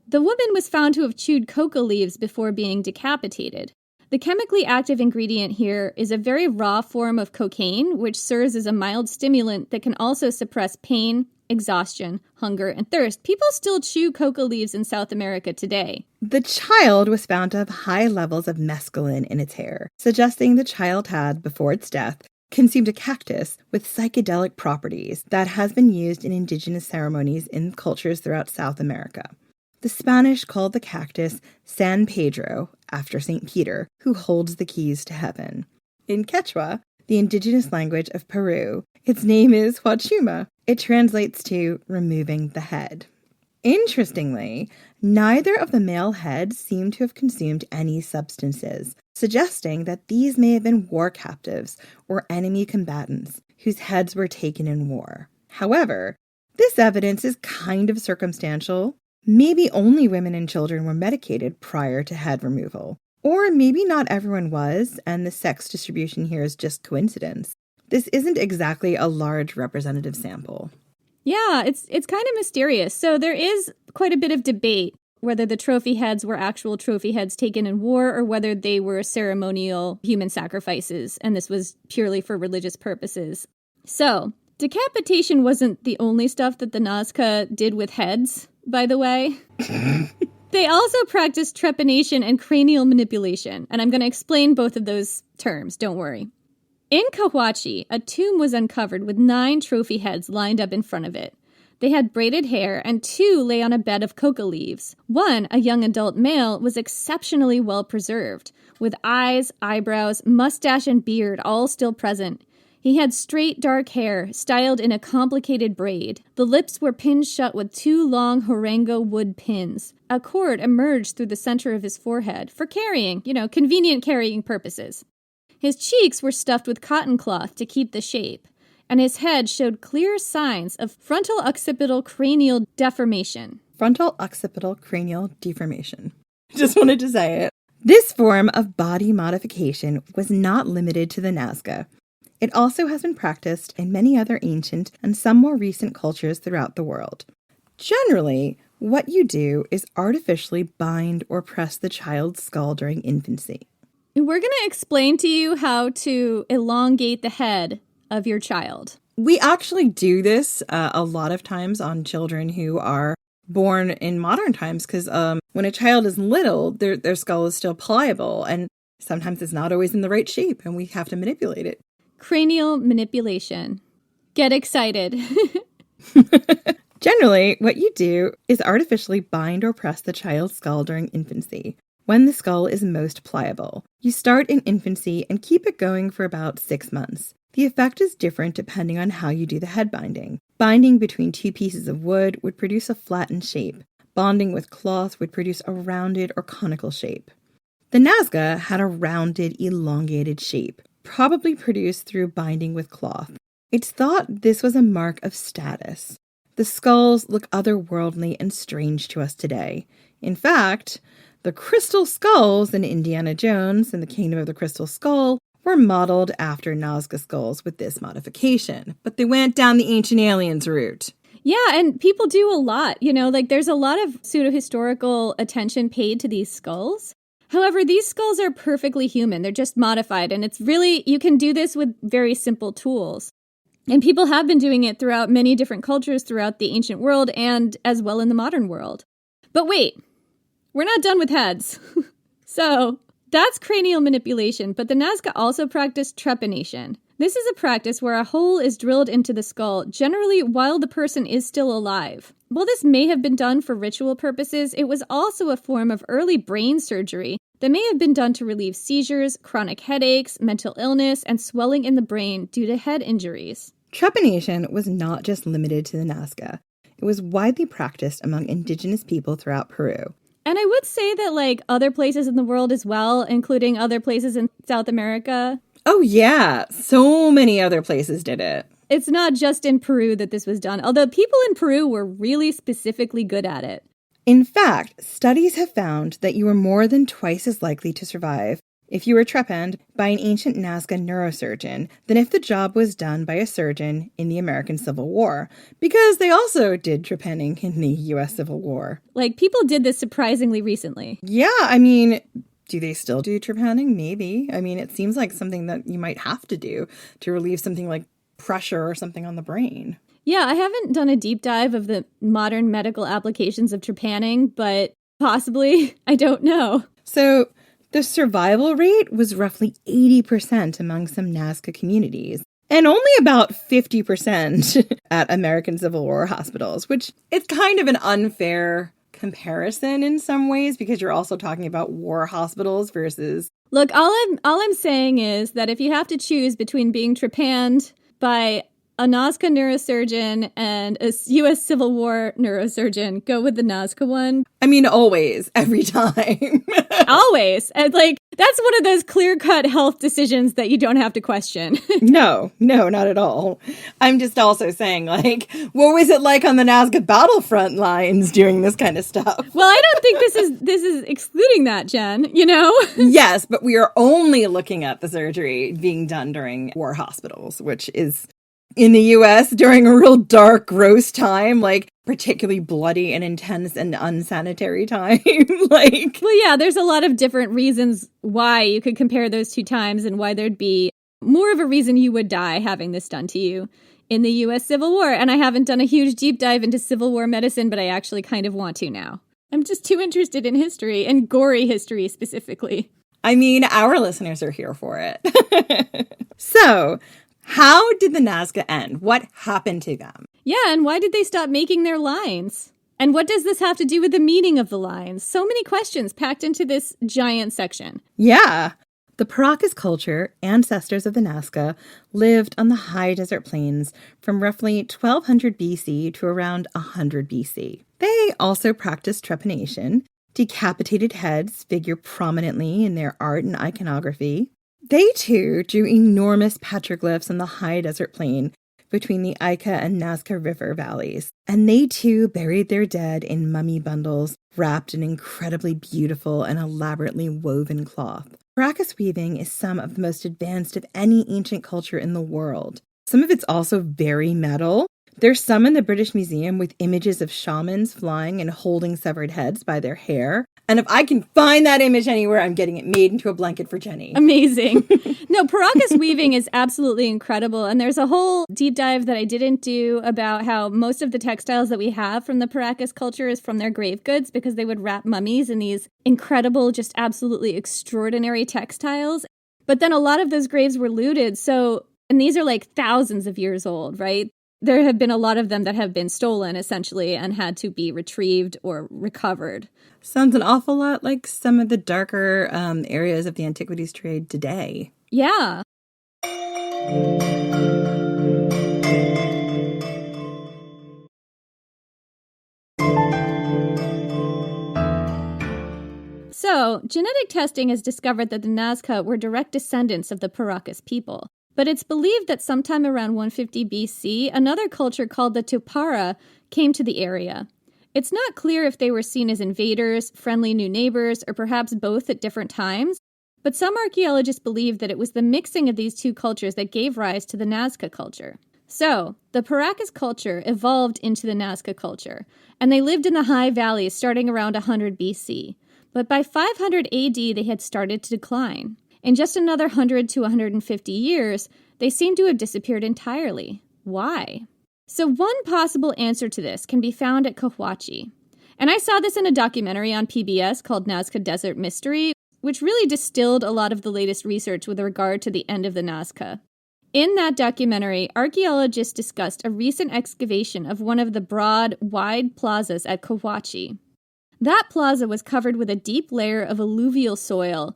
The woman was found to have chewed coca leaves before being decapitated. The chemically active ingredient here is a very raw form of cocaine, which serves as a mild stimulant that can also suppress pain, exhaustion, hunger, and thirst. People still chew coca leaves in South America today. The child was found to have high levels of mescaline in its hair, suggesting the child had, before its death, consumed a cactus with psychedelic properties that has been used in indigenous ceremonies in cultures throughout South America. The Spanish called the cactus San Pedro, after St. Peter, who holds the keys to heaven. In Quechua, the indigenous language of Peru, its name is Huachuma. It translates to removing the head. Interestingly, neither of the male heads seem to have consumed any substances, suggesting that these may have been war captives or enemy combatants whose heads were taken in war. However, this evidence is kind of circumstantial. Maybe only women and children were medicated prior to head removal. Or maybe not everyone was, and the sex distribution here is just coincidence. This isn't exactly a large representative sample. Yeah, it's kind of mysterious. So there is quite a bit of debate whether the trophy heads were actual trophy heads taken in war or whether they were ceremonial human sacrifices, and this was purely for religious purposes. So, decapitation wasn't the only stuff that the Nazca did with heads, by the way. They also practiced trepanation and cranial manipulation, and I'm going to explain both of those terms, don't worry. In Cahuachi, a tomb was uncovered with 9 trophy heads lined up in front of it. They had braided hair, and 2 lay on a bed of coca leaves. One, a young adult male, was exceptionally well preserved, with eyes, eyebrows, mustache, and beard all still present. He had straight, dark hair, styled in a complicated braid. The lips were pinned shut with 2 long Horango wood pins. A cord emerged through the center of his forehead for carrying, convenient carrying purposes. His cheeks were stuffed with cotton cloth to keep the shape, and his head showed clear signs of frontal occipital cranial deformation. Frontal occipital cranial deformation. Just wanted to say it. This form of body modification was not limited to the Nazca. It also has been practiced in many other ancient and some more recent cultures throughout the world. Generally, what you do is artificially bind or press the child's skull during infancy. We're going to explain to you how to elongate the head of your child. We actually do this a lot of times on children who are born in modern times because when a child is little, their skull is still pliable and sometimes it's not always in the right shape and we have to manipulate it. Cranial manipulation. Get excited. Generally, what you do is artificially bind or press the child's skull during infancy, when the skull is most pliable. You start in infancy and keep it going for about 6 months. The effect is different depending on how you do the head binding. Binding between 2 pieces of wood would produce a flattened shape. Bonding with cloth would produce a rounded or conical shape. The Nazca had a rounded, elongated shape, probably produced through binding with cloth. It's thought this was a mark of status. The skulls look otherworldly and strange to us today. In fact, the crystal skulls in Indiana Jones and the Kingdom of the Crystal Skull were modeled after Nazca skulls with this modification, but they went down the ancient aliens route. Yeah, and people do a lot, there's a lot of pseudo-historical attention paid to these skulls. However, these skulls are perfectly human. They're just modified, and it's really, you can do this with very simple tools. And people have been doing it throughout many different cultures throughout the ancient world and as well in the modern world. But wait, we're not done with heads. So that's cranial manipulation, but the Nazca also practiced trepanation. This is a practice where a hole is drilled into the skull, generally while the person is still alive. While this may have been done for ritual purposes, it was also a form of early brain surgery that may have been done to relieve seizures, chronic headaches, mental illness, and swelling in the brain due to head injuries. Trepanation was not just limited to the Nazca. It was widely practiced among indigenous people throughout Peru. And I would say that, other places in the world as well, including other places in South America. Oh, yeah. So many other places did it. It's not just in Peru that this was done, although people in Peru were really specifically good at it. In fact, studies have found that you were more than twice as likely to survive if you were trepanned by an ancient Nazca neurosurgeon than if the job was done by a surgeon in the American Civil War, because they also did trepanning in the U.S. Civil War. People did this surprisingly recently. Yeah, do they still do trepanning? Maybe. It seems like something that you might have to do to relieve something like pressure or something on the brain. Yeah, I haven't done a deep dive of the modern medical applications of trepanning, but possibly, I don't know. So the survival rate was roughly 80% among some Nazca communities, and only about 50% at American Civil War hospitals, which it's kind of an unfair comparison in some ways because you're also talking about war hospitals versus... Look, all I'm saying is that if you have to choose between being trepanned by a Nazca neurosurgeon and a U.S. Civil War neurosurgeon, go with the Nazca one. Always, every time. Always. And that's one of those clear-cut health decisions that you don't have to question. No, not at all. I'm just also saying, what was it like on the Nazca battlefront lines doing this kind of stuff? Well, I don't think this is excluding that, Jen, Yes, but we are only looking at the surgery being done during war hospitals, which is... in the U.S. during a real dark, gross time, particularly bloody and intense and unsanitary time. Well, yeah, there's a lot of different reasons why you could compare those two times and why there'd be more of a reason you would die having this done to you in the U.S. Civil War. And I haven't done a huge deep dive into Civil War medicine, but I actually kind of want to now. I'm just too interested in history, and gory history specifically. Our listeners are here for it. So... how did the Nazca end? What happened to them? Yeah, and why did they stop making their lines? And what does this have to do with the meaning of the lines? So many questions packed into this giant section. Yeah. The Paracas culture, ancestors of the Nazca, lived on the high desert plains from roughly 1200 BC to around 100 BC. They also practiced trepanation. Decapitated heads figure prominently in their art and iconography. They, too, drew enormous petroglyphs on the high desert plain between the Ica and Nazca River valleys. And they, too, buried their dead in mummy bundles wrapped in incredibly beautiful and elaborately woven cloth. Paracas weaving is some of the most advanced of any ancient culture in the world. Some of it's also very metal. There's some in the British Museum with images of shamans flying and holding severed heads by their hair. And if I can find that image anywhere, I'm getting it made into a blanket for Jenny. Amazing. No, Paracas weaving is absolutely incredible. And there's a whole deep dive that I didn't do about how most of the textiles that we have from the Paracas culture is from their grave goods because they would wrap mummies in these incredible, just absolutely extraordinary textiles. But then a lot of those graves were looted. And these are thousands of years old, right? there have been a lot of them that have been stolen, essentially, and had to be retrieved or recovered. Sounds an awful lot like some of the darker areas of the antiquities trade today. Yeah. So, genetic testing has discovered that the Nazca were direct descendants of the Paracas people. But it's believed that sometime around 150 BC, another culture called the Tupara came to the area. It's not clear if they were seen as invaders, friendly new neighbors, or perhaps both at different times, but some archaeologists believe that it was the mixing of these two cultures that gave rise to the Nazca culture. So, the Paracas culture evolved into the Nazca culture, and they lived in the high valleys starting around 100 BC. But by 500 AD, they had started to decline. In just another 100 to 150 years, they seem to have disappeared entirely. Why? So one possible answer to this can be found at Cahuachi. And I saw this in a documentary on PBS called Nazca Desert Mystery, which really distilled a lot of the latest research with regard to the end of the Nazca. In that documentary, archaeologists discussed a recent excavation of one of the broad, wide plazas at Cahuachi. That plaza was covered with a deep layer of alluvial soil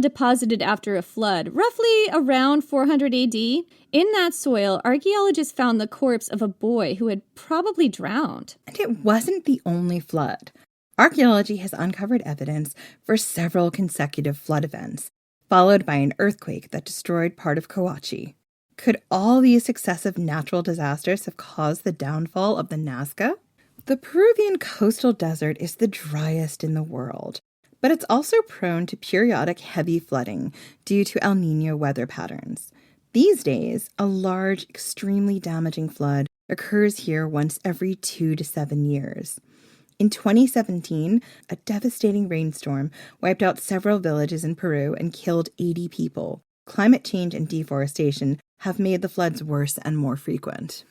deposited after a flood, roughly around 400 AD. In that soil, archaeologists found the corpse of a boy who had probably drowned. And it wasn't the only flood. Archaeology has uncovered evidence for several consecutive flood events, followed by an earthquake that destroyed part of Cahuachi. Could all these successive natural disasters have caused the downfall of the Nazca? The Peruvian coastal desert is the driest in the world, but it's also prone to periodic heavy flooding due to El Niño weather patterns. These days, a large, extremely damaging flood occurs here once every 2 to 7 years. In 2017, a devastating rainstorm wiped out several villages in Peru and killed 80 people. Climate change and deforestation have made the floods worse and more frequent.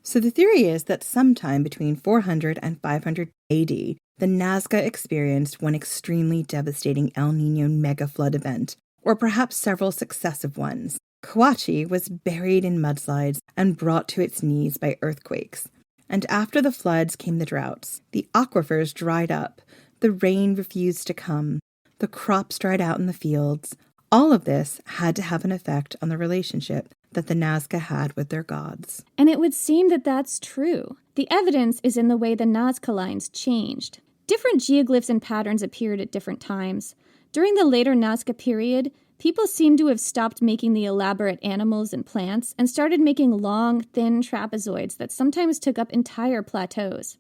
So the theory is that sometime between 400 and 500 AD, the Nazca experienced one extremely devastating El Niño mega flood event, or perhaps several successive ones. Cahuachi was buried in mudslides and brought to its knees by earthquakes. And after the floods came the droughts. The aquifers dried up, the rain refused to come, the crops dried out in the fields. All of this had to have an effect on the relationship that the Nazca had with their gods. And it would seem that that's true. The evidence is in the way the Nazca Lines changed. Different geoglyphs and patterns appeared at different times. During the later Nazca period, people seem to have stopped making the elaborate animals and plants and started making long, thin trapezoids that sometimes took up entire plateaus.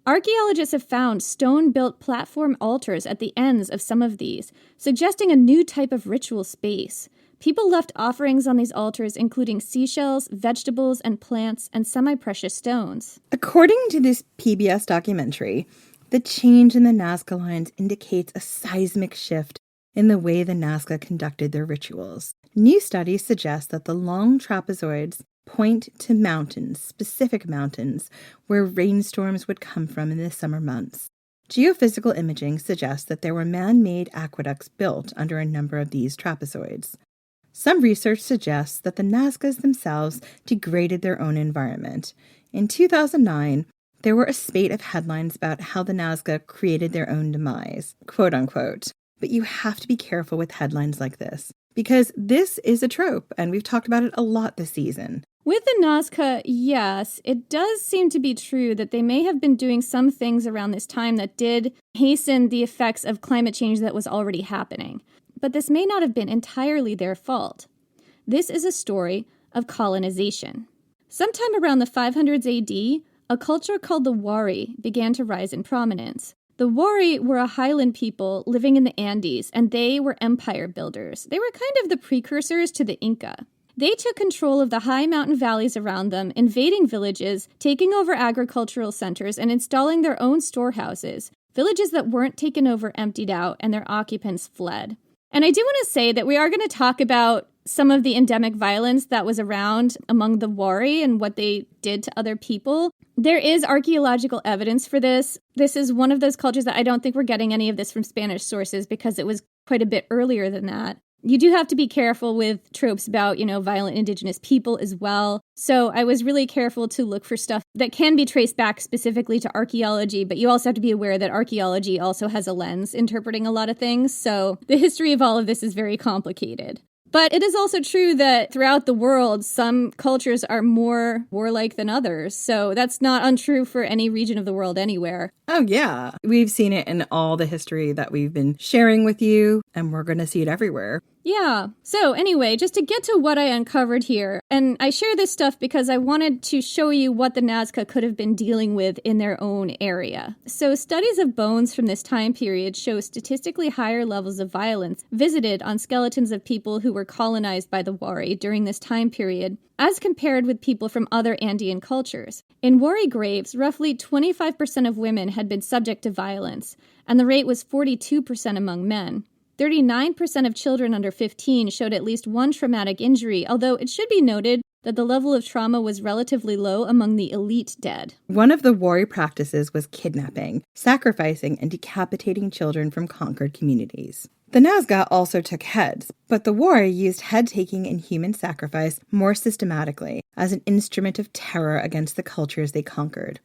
Archaeologists have found stone-built platform altars at the ends of some of these, suggesting a new type of ritual space. People left offerings on these altars, including seashells, vegetables, and plants, and semi-precious stones. According to this PBS documentary, the change in the Nazca Lines indicates a seismic shift in the way the Nazca conducted their rituals. New studies suggest that the long trapezoids point to mountains, specific mountains, where rainstorms would come from in the summer months. Geophysical imaging suggests that there were man-made aqueducts built under a number of these trapezoids. Some research suggests that the Nazcas themselves degraded their own environment. In 2009, there were a spate of headlines about how the Nazca created their own demise, quote unquote. But you have to be careful with headlines like this, because this is a trope, and we've talked about it a lot this season. With the Nazca, yes, it does seem to be true that they may have been doing some things around this time that did hasten the effects of climate change that was already happening. But this may not have been entirely their fault. This is a story of colonization. Sometime around the 500s AD, a culture called the Wari began to rise in prominence. The Wari were a highland people living in the Andes, and they were empire builders. They were kind of the precursors to the Inca. They took control of the high mountain valleys around them, invading villages, taking over agricultural centers, and installing their own storehouses. Villages that weren't taken over emptied out, and their occupants fled. And I do want to say that we are going to talk about some of the endemic violence that was around among the Wari and what they did to other people. There is archaeological evidence for this. This is one of those cultures that I don't think we're getting any of this from Spanish sources because it was quite a bit earlier than that. You do have to be careful with tropes about, violent indigenous people as well. So I was really careful to look for stuff that can be traced back specifically to archaeology, but you also have to be aware that archaeology also has a lens interpreting a lot of things. So the history of all of this is very complicated. But it is also true that throughout the world, some cultures are more warlike than others. So that's not untrue for any region of the world anywhere. Oh, yeah. We've seen it in all the history that we've been sharing with you, and we're going to see it everywhere. Yeah. So anyway, just to get to what I uncovered here, and I share this stuff because I wanted to show you what the Nazca could have been dealing with in their own area. So studies of bones from this time period show statistically higher levels of violence visited on skeletons of people who were colonized by the Wari during this time period, as compared with people from other Andean cultures. In Wari graves, roughly 25% of women had been subject to violence, and the rate was 42% among men. 39% of children under 15 showed at least one traumatic injury, although it should be noted that the level of trauma was relatively low among the elite dead. One of the Wari practices was kidnapping, sacrificing, and decapitating children from conquered communities. The Nazca also took heads, but the Wari used head-taking and human sacrifice more systematically as an instrument of terror against the cultures they conquered.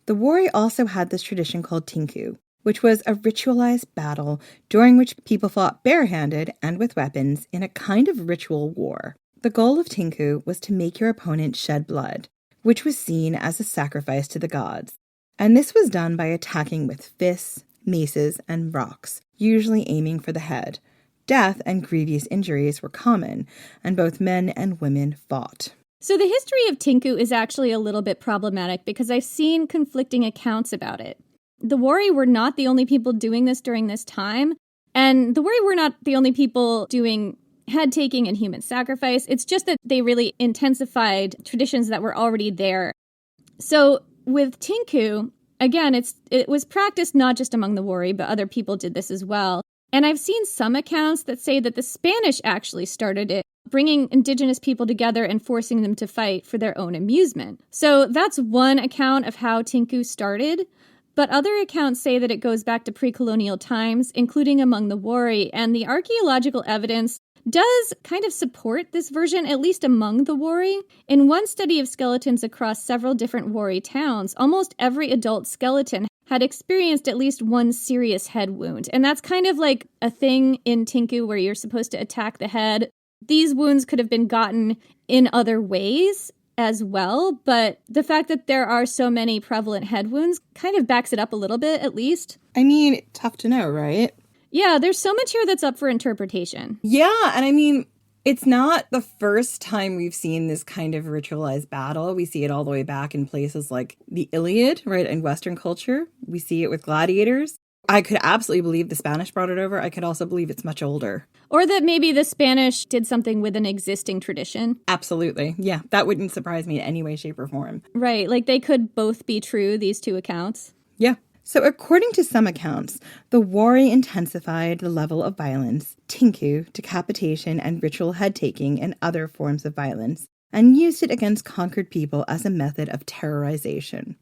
The Wari also had this tradition called tinku, which was a ritualized battle during which people fought barehanded and with weapons in a kind of ritual war. The goal of tinku was to make your opponent shed blood, which was seen as a sacrifice to the gods. And this was done by attacking with fists, maces, and rocks, usually aiming for the head. Death and grievous injuries were common, and both men and women fought. So the history of tinku is actually a little bit problematic because I've seen conflicting accounts about it. The Wari were not the only people doing this during this time, and the Wari were not the only people doing head-taking and human sacrifice. It's just that they really intensified traditions that were already there. So with tinku, again, it was practiced not just among the Wari, but other people did this as well. And I've seen some accounts that say that the Spanish actually started it, bringing indigenous people together and forcing them to fight for their own amusement. So that's one account of how tinku started. But other accounts say that it goes back to pre-colonial times, including among the Wari, and the archaeological evidence does kind of support this version, at least among the Wari. In one study of skeletons across several different Wari towns, almost every adult skeleton had experienced at least one serious head wound. And that's kind of like a thing in tinku where you're supposed to attack the head. These wounds could have been gotten in other ways as well, but the fact that there are so many prevalent head wounds kind of backs it up a little bit, at least. I mean, tough to know, right? Yeah, there's so much here that's up for interpretation. Yeah, and I mean, it's not the first time we've seen this kind of ritualized battle. We see it all the way back in places like the Iliad, right, in Western culture. We see it with gladiators. I could absolutely believe the Spanish brought it over. I could also believe it's much older. Or that maybe the Spanish did something with an existing tradition. Absolutely. Yeah, that wouldn't surprise me in any way, shape, or form. Right, like they could both be true, these two accounts. Yeah. So according to some accounts, the Wari intensified the level of violence, tinku, decapitation, and ritual head-taking and other forms of violence, and used it against conquered people as a method of terrorization.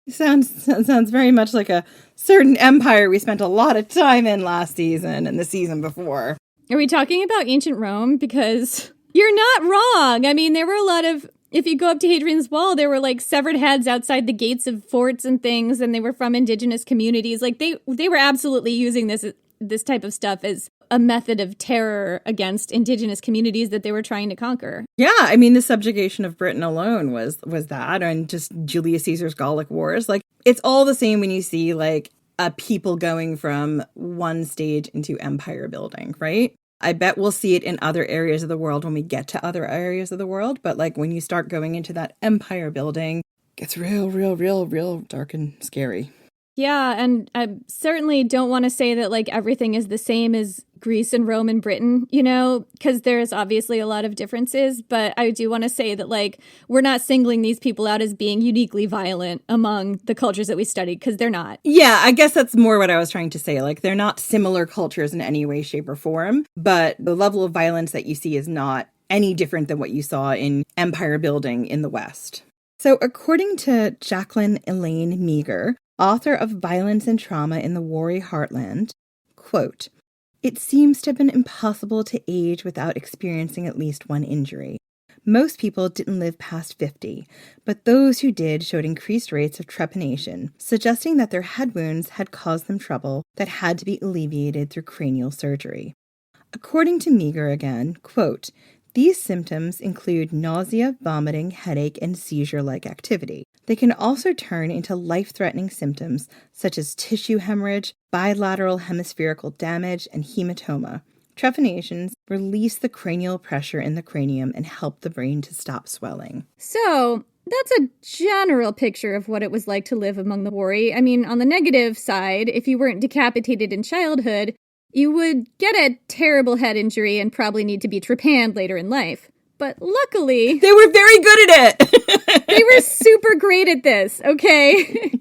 Sounds very much like a certain empire we spent a lot of time in last season and the season before. Are we talking about ancient Rome? Because you're not wrong. I mean, there were a lot of, if you go up to Hadrian's Wall, there were like severed heads outside the gates of forts and things, and they were from indigenous communities. Like they were absolutely using this type of stuff as a method of terror against indigenous communities that they were trying to conquer. Yeah, I mean, the subjugation of Britain alone was that, and just Julius Caesar's Gallic Wars. Like, it's all the same when you see, like, a people going from one stage into empire building, right? I bet we'll see it in other areas of the world when we get to other areas of the world. But, like, when you start going into that empire building, it gets real dark and scary. Yeah, and I certainly don't want to say that, like, everything is the same as Greece and Rome and Britain, you know, because there's obviously a lot of differences. But I do want to say that, like, we're not singling these people out as being uniquely violent among the cultures that we studied, because they're not. Yeah, I guess that's more what I was trying to say. Like, they're not similar cultures in any way, shape, or form. But the level of violence that you see is not any different than what you saw in empire building in the West. So according to Jacqueline Elaine Meager, author of Violence and Trauma in the Wari Heartland, quote, It seems to have been impossible to age without experiencing at least one injury. Most people didn't live past 50, but those who did showed increased rates of trepanation, suggesting that their head wounds had caused them trouble that had to be alleviated through cranial surgery. According to Meagher again, quote, these symptoms include nausea, vomiting, headache, and seizure-like activity. They can also turn into life-threatening symptoms such as tissue hemorrhage, bilateral hemispherical damage, and hematoma. Trepanations release the cranial pressure in the cranium and help the brain to stop swelling. So, that's a general picture of what it was like to live among the Wari. I mean, on the negative side, if you weren't decapitated in childhood, you would get a terrible head injury and probably need to be trepanned later in life. But luckily... They were very good at it! They were super great at this, okay?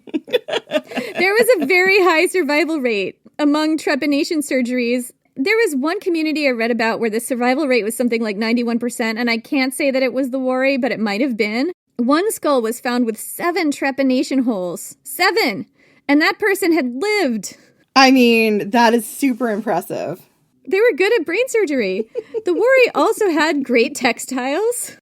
There was a very high survival rate among trepanation surgeries. There was one community I read about where the survival rate was something like 91%, and I can't say that it was the Wari, but it might have been. One skull was found with 7 trepanation holes. 7! And that person had lived. I mean, that is super impressive. They were good at brain surgery. The Wari also had great textiles.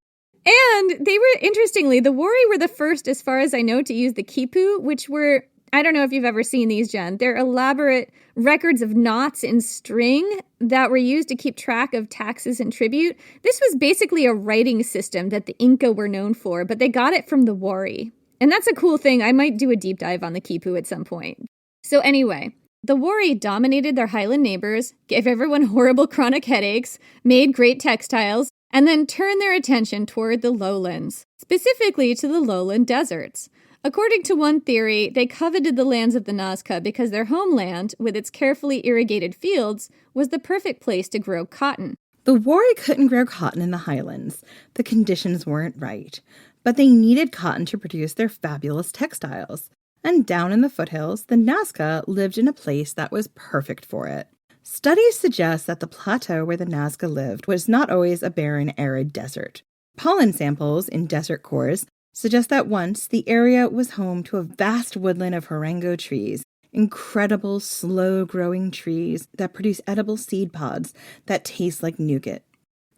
And they were, interestingly, the Wari were the first, as far as I know, to use the quipu, which were, I don't know if you've ever seen these, Jen. They're elaborate records of knots in string that were used to keep track of taxes and tribute. This was basically a writing system that the Inca were known for, but they got it from the Wari. And that's a cool thing. I might do a deep dive on the quipu at some point. So anyway, the Wari dominated their highland neighbors, gave everyone horrible chronic headaches, made great textiles, and then turned their attention toward the lowlands, specifically to the lowland deserts. According to one theory, they coveted the lands of the Nazca because their homeland, with its carefully irrigated fields, was the perfect place to grow cotton. The Wari couldn't grow cotton in the highlands. The conditions weren't right. But they needed cotton to produce their fabulous textiles. And down in the foothills, the Nazca lived in a place that was perfect for it. Studies suggest that the plateau where the Nazca lived was not always a barren, arid desert. Pollen samples in desert cores suggest that once the area was home to a vast woodland of Huarango trees, incredible, slow-growing trees that produce edible seed pods that taste like nougat.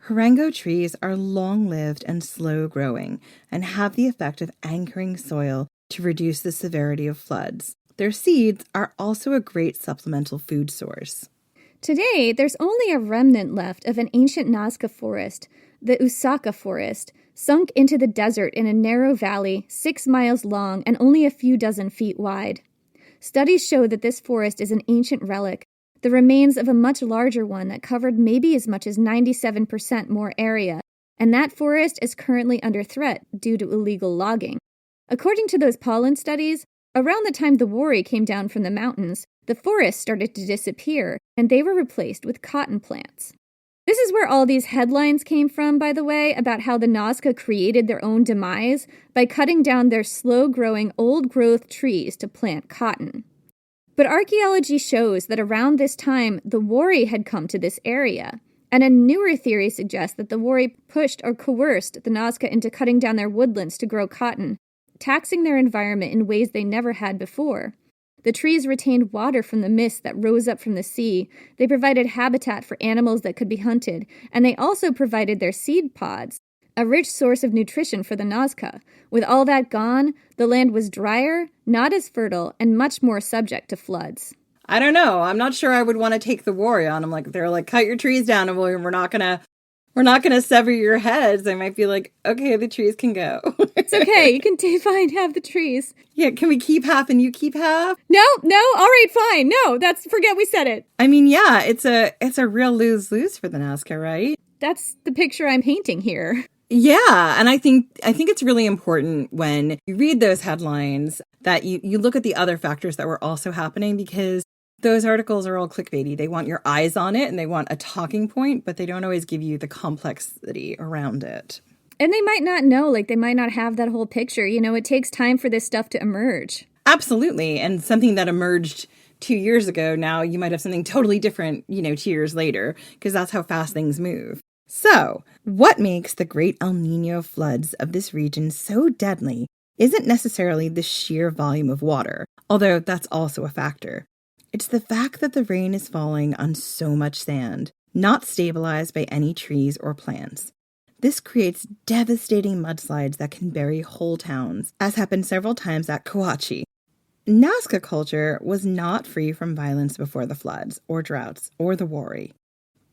Huarango trees are long-lived and slow-growing and have the effect of anchoring soil to reduce the severity of floods. Their seeds are also a great supplemental food source. Today, there's only a remnant left of an ancient Nazca forest, the Usaka Forest, sunk into the desert in a narrow valley 6 miles long and only a few dozen feet wide. Studies show that this forest is an ancient relic, the remains of a much larger one that covered maybe as much as 97% more area, and that forest is currently under threat due to illegal logging. According to those pollen studies, around the time the Wari came down from the mountains, the forest started to disappear, and they were replaced with cotton plants. This is where all these headlines came from, by the way, about how the Nazca created their own demise by cutting down their slow-growing, old-growth trees to plant cotton. But archaeology shows that around this time, the Wari had come to this area, and a newer theory suggests that the Wari pushed or coerced the Nazca into cutting down their woodlands to grow cotton, taxing their environment in ways they never had before. The trees retained water from the mist that rose up from the sea. They provided habitat for animals that could be hunted, and they also provided their seed pods, a rich source of nutrition for the Nazca. With all that gone, the land was drier, not as fertile, and much more subject to floods. I don't know. I'm not sure I would want to take the Wari on. They're like, cut your trees down and we're not gonna sever your heads. I might be like, okay, the trees can go. It's okay. You can fine, have the trees. Yeah, can we keep half and you keep half? No, all right, fine. No, forget we said it. I mean, yeah, it's a real lose-lose for the Nazca, right? That's the picture I'm painting here. Yeah, and I think it's really important when you read those headlines that you look at the other factors that were also happening, because those articles are all clickbaity. They want your eyes on it and they want a talking point, but they don't always give you the complexity around it. And they might not know, they might not have that whole picture. It takes time for this stuff to emerge. Absolutely. And something that emerged 2 years ago, now you might have something totally different, 2 years later, because that's how fast things move. So, what makes the great El Niño floods of this region so deadly isn't necessarily the sheer volume of water, although that's also a factor. It's the fact that the rain is falling on so much sand, not stabilized by any trees or plants. This creates devastating mudslides that can bury whole towns, as happened several times at Kawachi. Nazca culture was not free from violence before the floods, or droughts, or the Wari.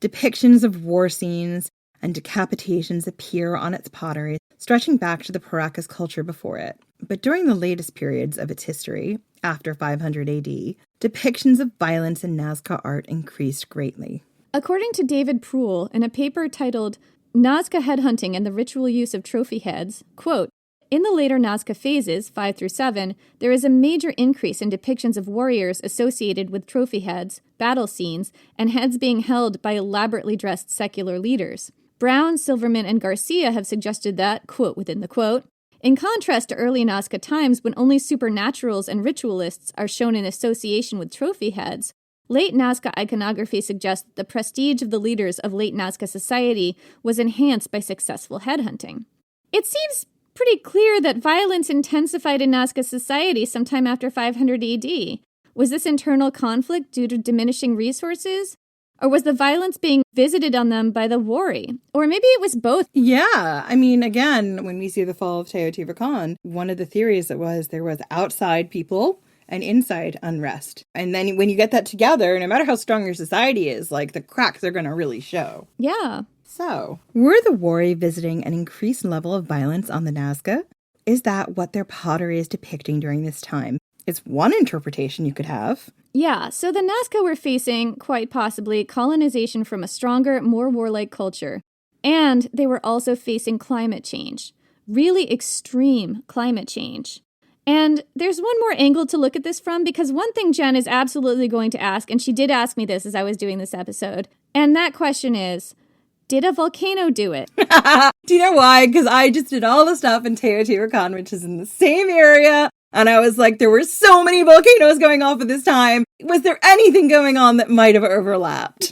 Depictions of war scenes and decapitations appear on its pottery, stretching back to the Paracas culture before it. But during the latest periods of its history, after 500 AD, depictions of violence in Nazca art increased greatly. According to David Proul, in a paper titled Nazca Headhunting and the Ritual Use of Trophy Heads, quote, in the later Nazca phases, 5 through 7, there is a major increase in depictions of warriors associated with trophy heads, battle scenes, and heads being held by elaborately dressed secular leaders. Brown, Silverman, and Garcia have suggested that, quote within the quote, in contrast to early Nazca times when only supernaturals and ritualists are shown in association with trophy heads, late Nazca iconography suggests that the prestige of the leaders of late Nazca society was enhanced by successful headhunting. It seems pretty clear that violence intensified in Nazca society sometime after 500 AD. Was this internal conflict due to diminishing resources? Or was the violence being visited on them by the Wari? Or maybe it was both. Yeah, I mean, again, when we see the fall of Teotihuacan, one of the theories that was there was outside people and inside unrest. And then when you get that together, no matter how strong your society is, like the cracks are going to really show. Yeah. So, were the Wari visiting an increased level of violence on the Nazca? Is that what their pottery is depicting during this time? It's one interpretation you could have. Yeah, so the Nazca were facing, quite possibly, colonization from a stronger, more warlike culture. And they were also facing climate change. Really extreme climate change. And there's one more angle to look at this from, because one thing Jen is absolutely going to ask, and she did ask me this as I was doing this episode, and that question is, did a volcano do it? Do you know why? Because I just did all the stuff in Teotihuacan, which is in the same area. And I was like, there were so many volcanoes going off at this time. Was there anything going on that might have overlapped?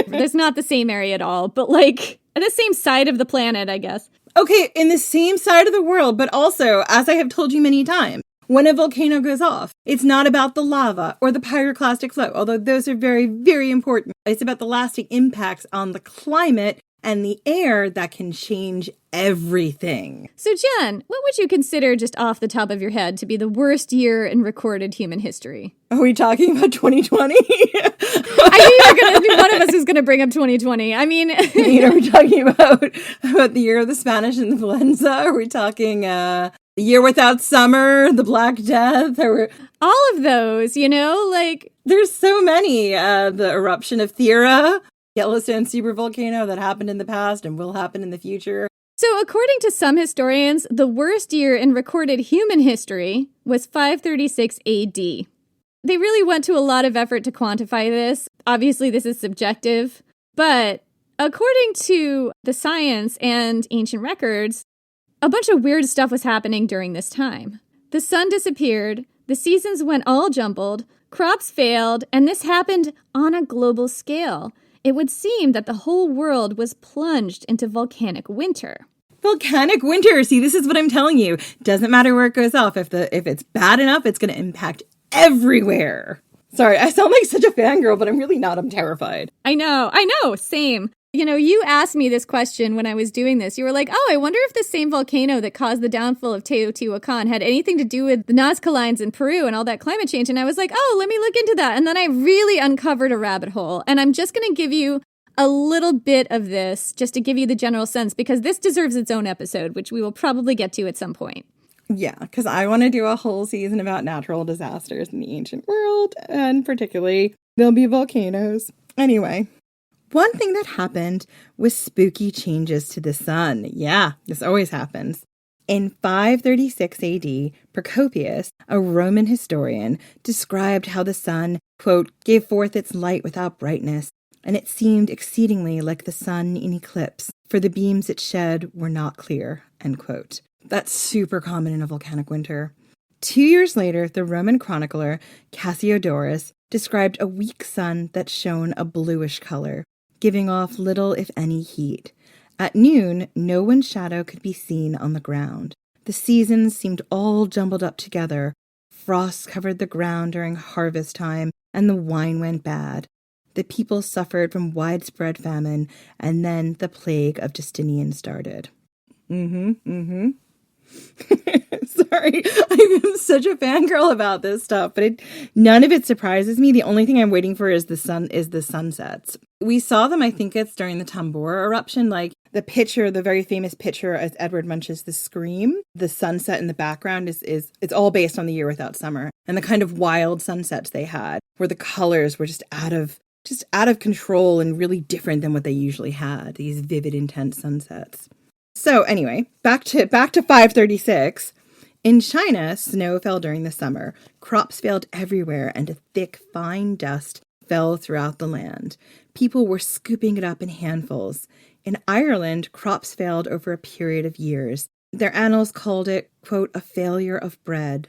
There's not the same area at all, but like the same side of the planet, I guess. Okay, in the same side of the world, but also, as I have told you many times, when a volcano goes off, it's not about the lava or the pyroclastic flow, although those are very, very important. It's about the lasting impacts on the climate and the air that can change everything. So, Jen, what would you consider, just off the top of your head, to be the worst year in recorded human history? Are we talking about 2020? I knew you were going to be one of us who's going to bring up 2020. I mean... Are we talking about the year of the Spanish influenza? Are we talking the year without summer, the Black Death? All of those, you know, like... There's so many. The eruption of Thera, Yellowstone supervolcano that happened in the past and will happen in the future. So according to some historians, the worst year in recorded human history was 536 AD. They really went to a lot of effort to quantify this. Obviously, this is subjective. But according to the science and ancient records, a bunch of weird stuff was happening during this time. The sun disappeared, the seasons went all jumbled, crops failed, and this happened on a global scale. It would seem that the whole world was plunged into volcanic winter. Volcanic winter. See, this is what I'm telling you. Doesn't matter where it goes off. If it's bad enough, it's going to impact everywhere. Sorry, I sound like such a fangirl, but I'm really not. I'm terrified. I know. Same. You know, you asked me this question when I was doing this. You were like, oh, I wonder if the same volcano that caused the downfall of Teotihuacan had anything to do with the Nazca Lines in Peru and all that climate change. And I was like, oh, let me look into that. And then I really uncovered a rabbit hole. And I'm just going to give you a little bit of this just to give you the general sense, because this deserves its own episode, which we will probably get to at some point. Yeah, because I want to do a whole season about natural disasters in the ancient world, and particularly there'll be volcanoes. Anyway, one thing that happened was spooky changes to the sun. Yeah, this always happens. In 536 AD, Procopius, a Roman historian, described how the sun, quote, gave forth its light without brightness, and it seemed exceedingly like the sun in eclipse, for the beams it shed were not clear, end quote. That's super common in a volcanic winter. 2 years later, the Roman chronicler Cassiodorus described a weak sun that shone a bluish color, giving off little if any heat. At noon, no one's shadow could be seen on the ground. The seasons seemed all jumbled up together. Frost covered the ground during harvest time, and the wine went bad. The people suffered from widespread famine, and then the plague of Justinian started. Sorry, I'm such a fangirl about this stuff, but none of it surprises me. The only thing I'm waiting for is the sunsets. We saw them, I think it's during the Tambora eruption, like the picture, the very famous picture as Edward Munch's The Scream. The sunset in the background is it's all based on The Year Without Summer, and the kind of wild sunsets they had, where the colors were just out of control and really different than what they usually had. These vivid, intense sunsets. So anyway, back to 536. In China, snow fell during the summer. Crops failed everywhere, and a thick, fine dust fell throughout the land. People were scooping it up in handfuls. In Ireland, crops failed over a period of years. Their annals called it, quote, a failure of bread.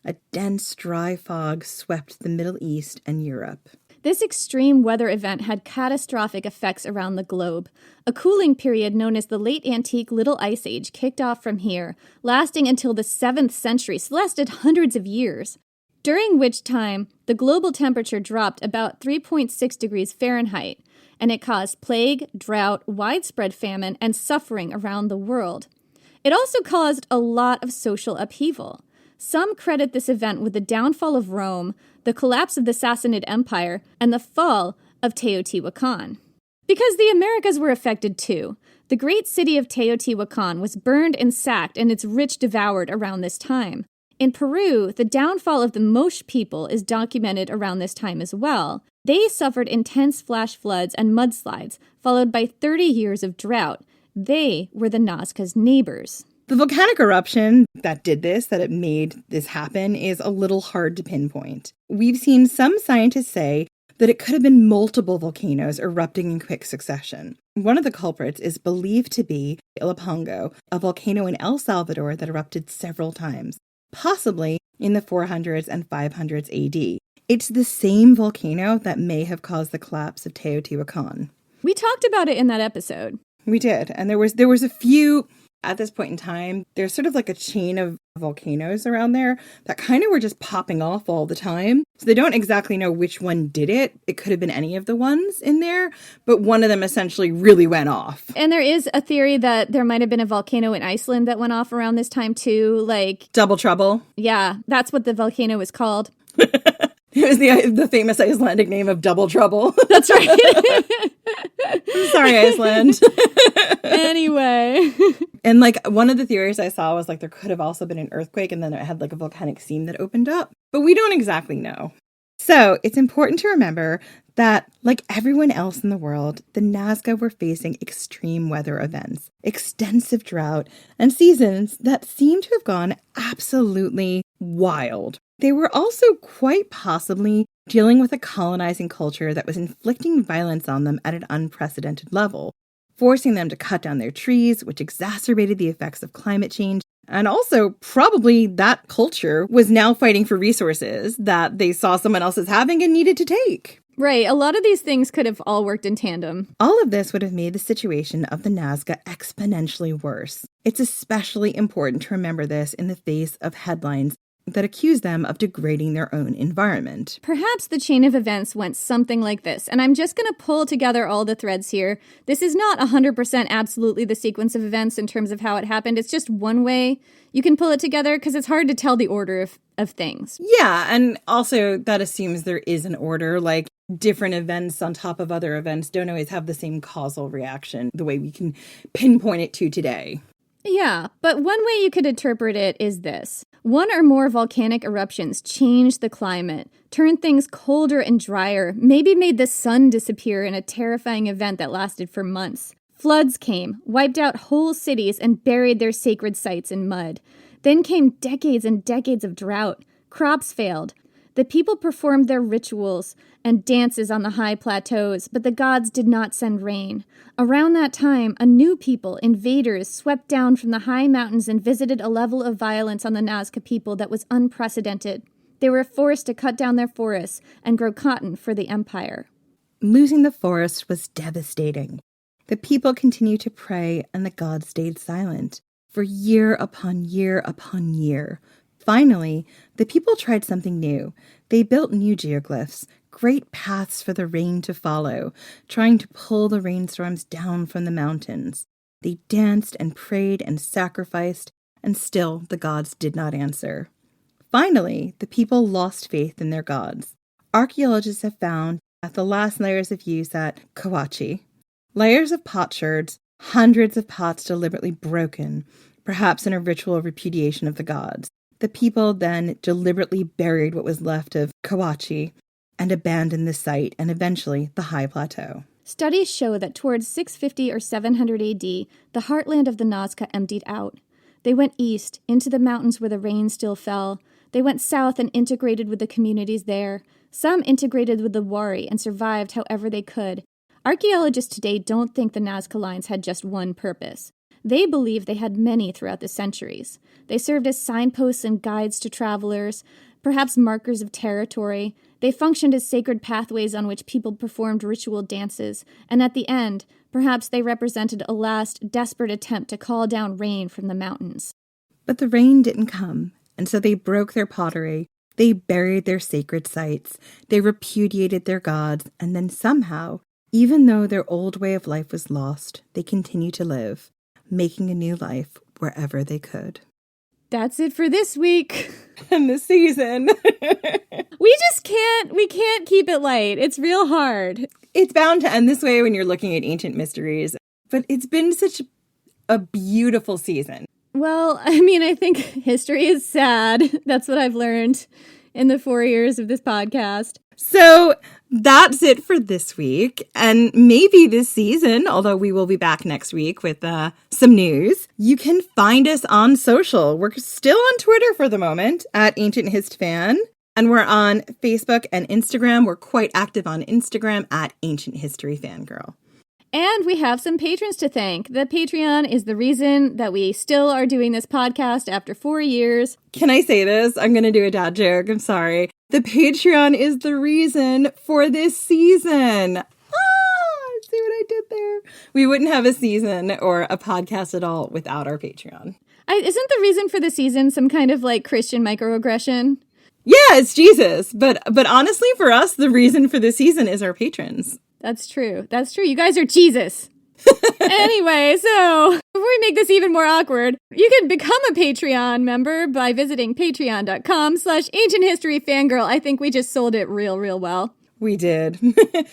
A dense, dry fog swept the Middle East and Europe. This extreme weather event had catastrophic effects around the globe. A cooling period known as the Late Antique Little Ice Age kicked off from here, lasting until the 7th century, so lasted hundreds of years, during which time the global temperature dropped about 3.6 degrees Fahrenheit, and it caused plague, drought, widespread famine, and suffering around the world. It also caused a lot of social upheaval. Some credit this event with the downfall of Rome, the collapse of the Sassanid Empire, and the fall of Teotihuacan. Because the Americas were affected too. The great city of Teotihuacan was burned and sacked and its rich devoured around this time. In Peru, the downfall of the Moche people is documented around this time as well. They suffered intense flash floods and mudslides, followed by 30 years of drought. They were the Nazca's neighbors. The volcanic eruption that it made this happen, is a little hard to pinpoint. We've seen some scientists say that it could have been multiple volcanoes erupting in quick succession. One of the culprits is believed to be Ilopango, a volcano in El Salvador that erupted several times, possibly in the 400s and 500s AD. It's the same volcano that may have caused the collapse of Teotihuacan. We talked about it in that episode. We did, and there was a few. At this point in time, there's sort of like a chain of volcanoes around there that kind of were just popping off all the time. So they don't exactly know which one did it. It could have been any of the ones in there, but one of them essentially really went off. And there is a theory that there might have been a volcano in Iceland that went off around this time too, like... Double Trouble? Yeah, that's what the volcano was called. It was the famous Icelandic name of Double Trouble. That's right. I'm sorry, Iceland. Anyway. And like one of the theories I saw was like there could have also been an earthquake and then it had like a volcanic seam that opened up. But we don't exactly know. So it's important to remember that, like everyone else in the world, the Nazca were facing extreme weather events, extensive drought, and seasons that seem to have gone absolutely wild. They were also quite possibly dealing with a colonizing culture that was inflicting violence on them at an unprecedented level, forcing them to cut down their trees, which exacerbated the effects of climate change. And also, probably that culture was now fighting for resources that they saw someone else as having and needed to take. Right. A lot of these things could have all worked in tandem. All of this would have made the situation of the Nazca exponentially worse. It's especially important to remember this in the face of headlines that accuse them of degrading their own environment. Perhaps the chain of events went something like this, and I'm just going to pull together all the threads here. This is not 100% absolutely the sequence of events in terms of how it happened. It's just one way you can pull it together because it's hard to tell the order of things. Yeah, and also that assumes there is an order, like different events on top of other events don't always have the same causal reaction the way we can pinpoint it to today. Yeah, but one way you could interpret it is this. One or more volcanic eruptions changed the climate, turned things colder and drier, maybe made the sun disappear in a terrifying event that lasted for months. Floods came, wiped out whole cities, and buried their sacred sites in mud. Then came decades and decades of drought. Crops failed. The people performed their rituals and dances on the high plateaus, but the gods did not send rain. Around that time, a new people, invaders, swept down from the high mountains and visited a level of violence on the Nazca people that was unprecedented. They were forced to cut down their forests and grow cotton for the empire. Losing the forest was devastating. The people continued to pray, and the gods stayed silent for year upon year upon year. Finally, the people tried something new. They built new geoglyphs, great paths for the rain to follow, trying to pull the rainstorms down from the mountains. They danced and prayed and sacrificed, and still the gods did not answer. Finally, the people lost faith in their gods. Archaeologists have found at the last layers of use at Kawachi, layers of potsherds, hundreds of pots deliberately broken, perhaps in a ritual repudiation of the gods. The people then deliberately buried what was left of Kawachi and abandoned the site and eventually the high plateau. Studies show that towards 650 or 700 AD, the heartland of the Nazca emptied out. They went east, into the mountains where the rain still fell. They went south and integrated with the communities there. Some integrated with the Wari and survived however they could. Archaeologists today don't think the Nazca Lines had just one purpose. They believe they had many throughout the centuries. They served as signposts and guides to travelers, perhaps markers of territory. They functioned as sacred pathways on which people performed ritual dances, and at the end, perhaps they represented a last, desperate attempt to call down rain from the mountains. But the rain didn't come, and so they broke their pottery, they buried their sacred sites, they repudiated their gods, and then somehow, even though their old way of life was lost, they continued to live, making a new life wherever they could. That's it for this week. And this season. We can't keep it light. It's real hard. It's bound to end this way when you're looking at ancient mysteries. But it's been such a beautiful season. Well, I mean, I think history is sad. That's what I've learned in the 4 years of this podcast. So that's it for this week, and maybe this season, although we will be back next week with some news. You can find us on social. We're still on Twitter for the moment, at Ancient Hist Fan, and we're on Facebook and Instagram. We're quite active on Instagram, at Ancient History Fangirl. And we have some patrons to thank. The Patreon is the reason that we still are doing this podcast after 4 years. Can I say this? I'm going to do a dad joke. I'm sorry. The Patreon is the reason for this season. See what I did there? We wouldn't have a season or a podcast at all without our Patreon. Isn't the reason for the season some kind of like Christian microaggression? Yeah, it's Jesus. But honestly, for us, the reason for the season is our patrons. That's true. That's true. You guys are Jesus. Anyway, so before we make this even more awkward, you can become a Patreon member by visiting patreon.com/ancienthistoryfangirl. I think we just sold it real well. We did.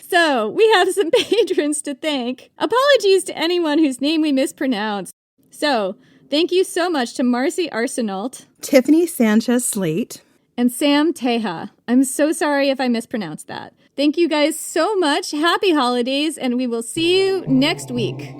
So we have some patrons to thank. Apologies to anyone whose name we mispronounced. So thank you so much to Marcy Arsenault, Tiffany Sanchez Slate, and Sam Teja. I'm so sorry if I mispronounced that. Thank you guys so much. Happy holidays, and we will see you next week.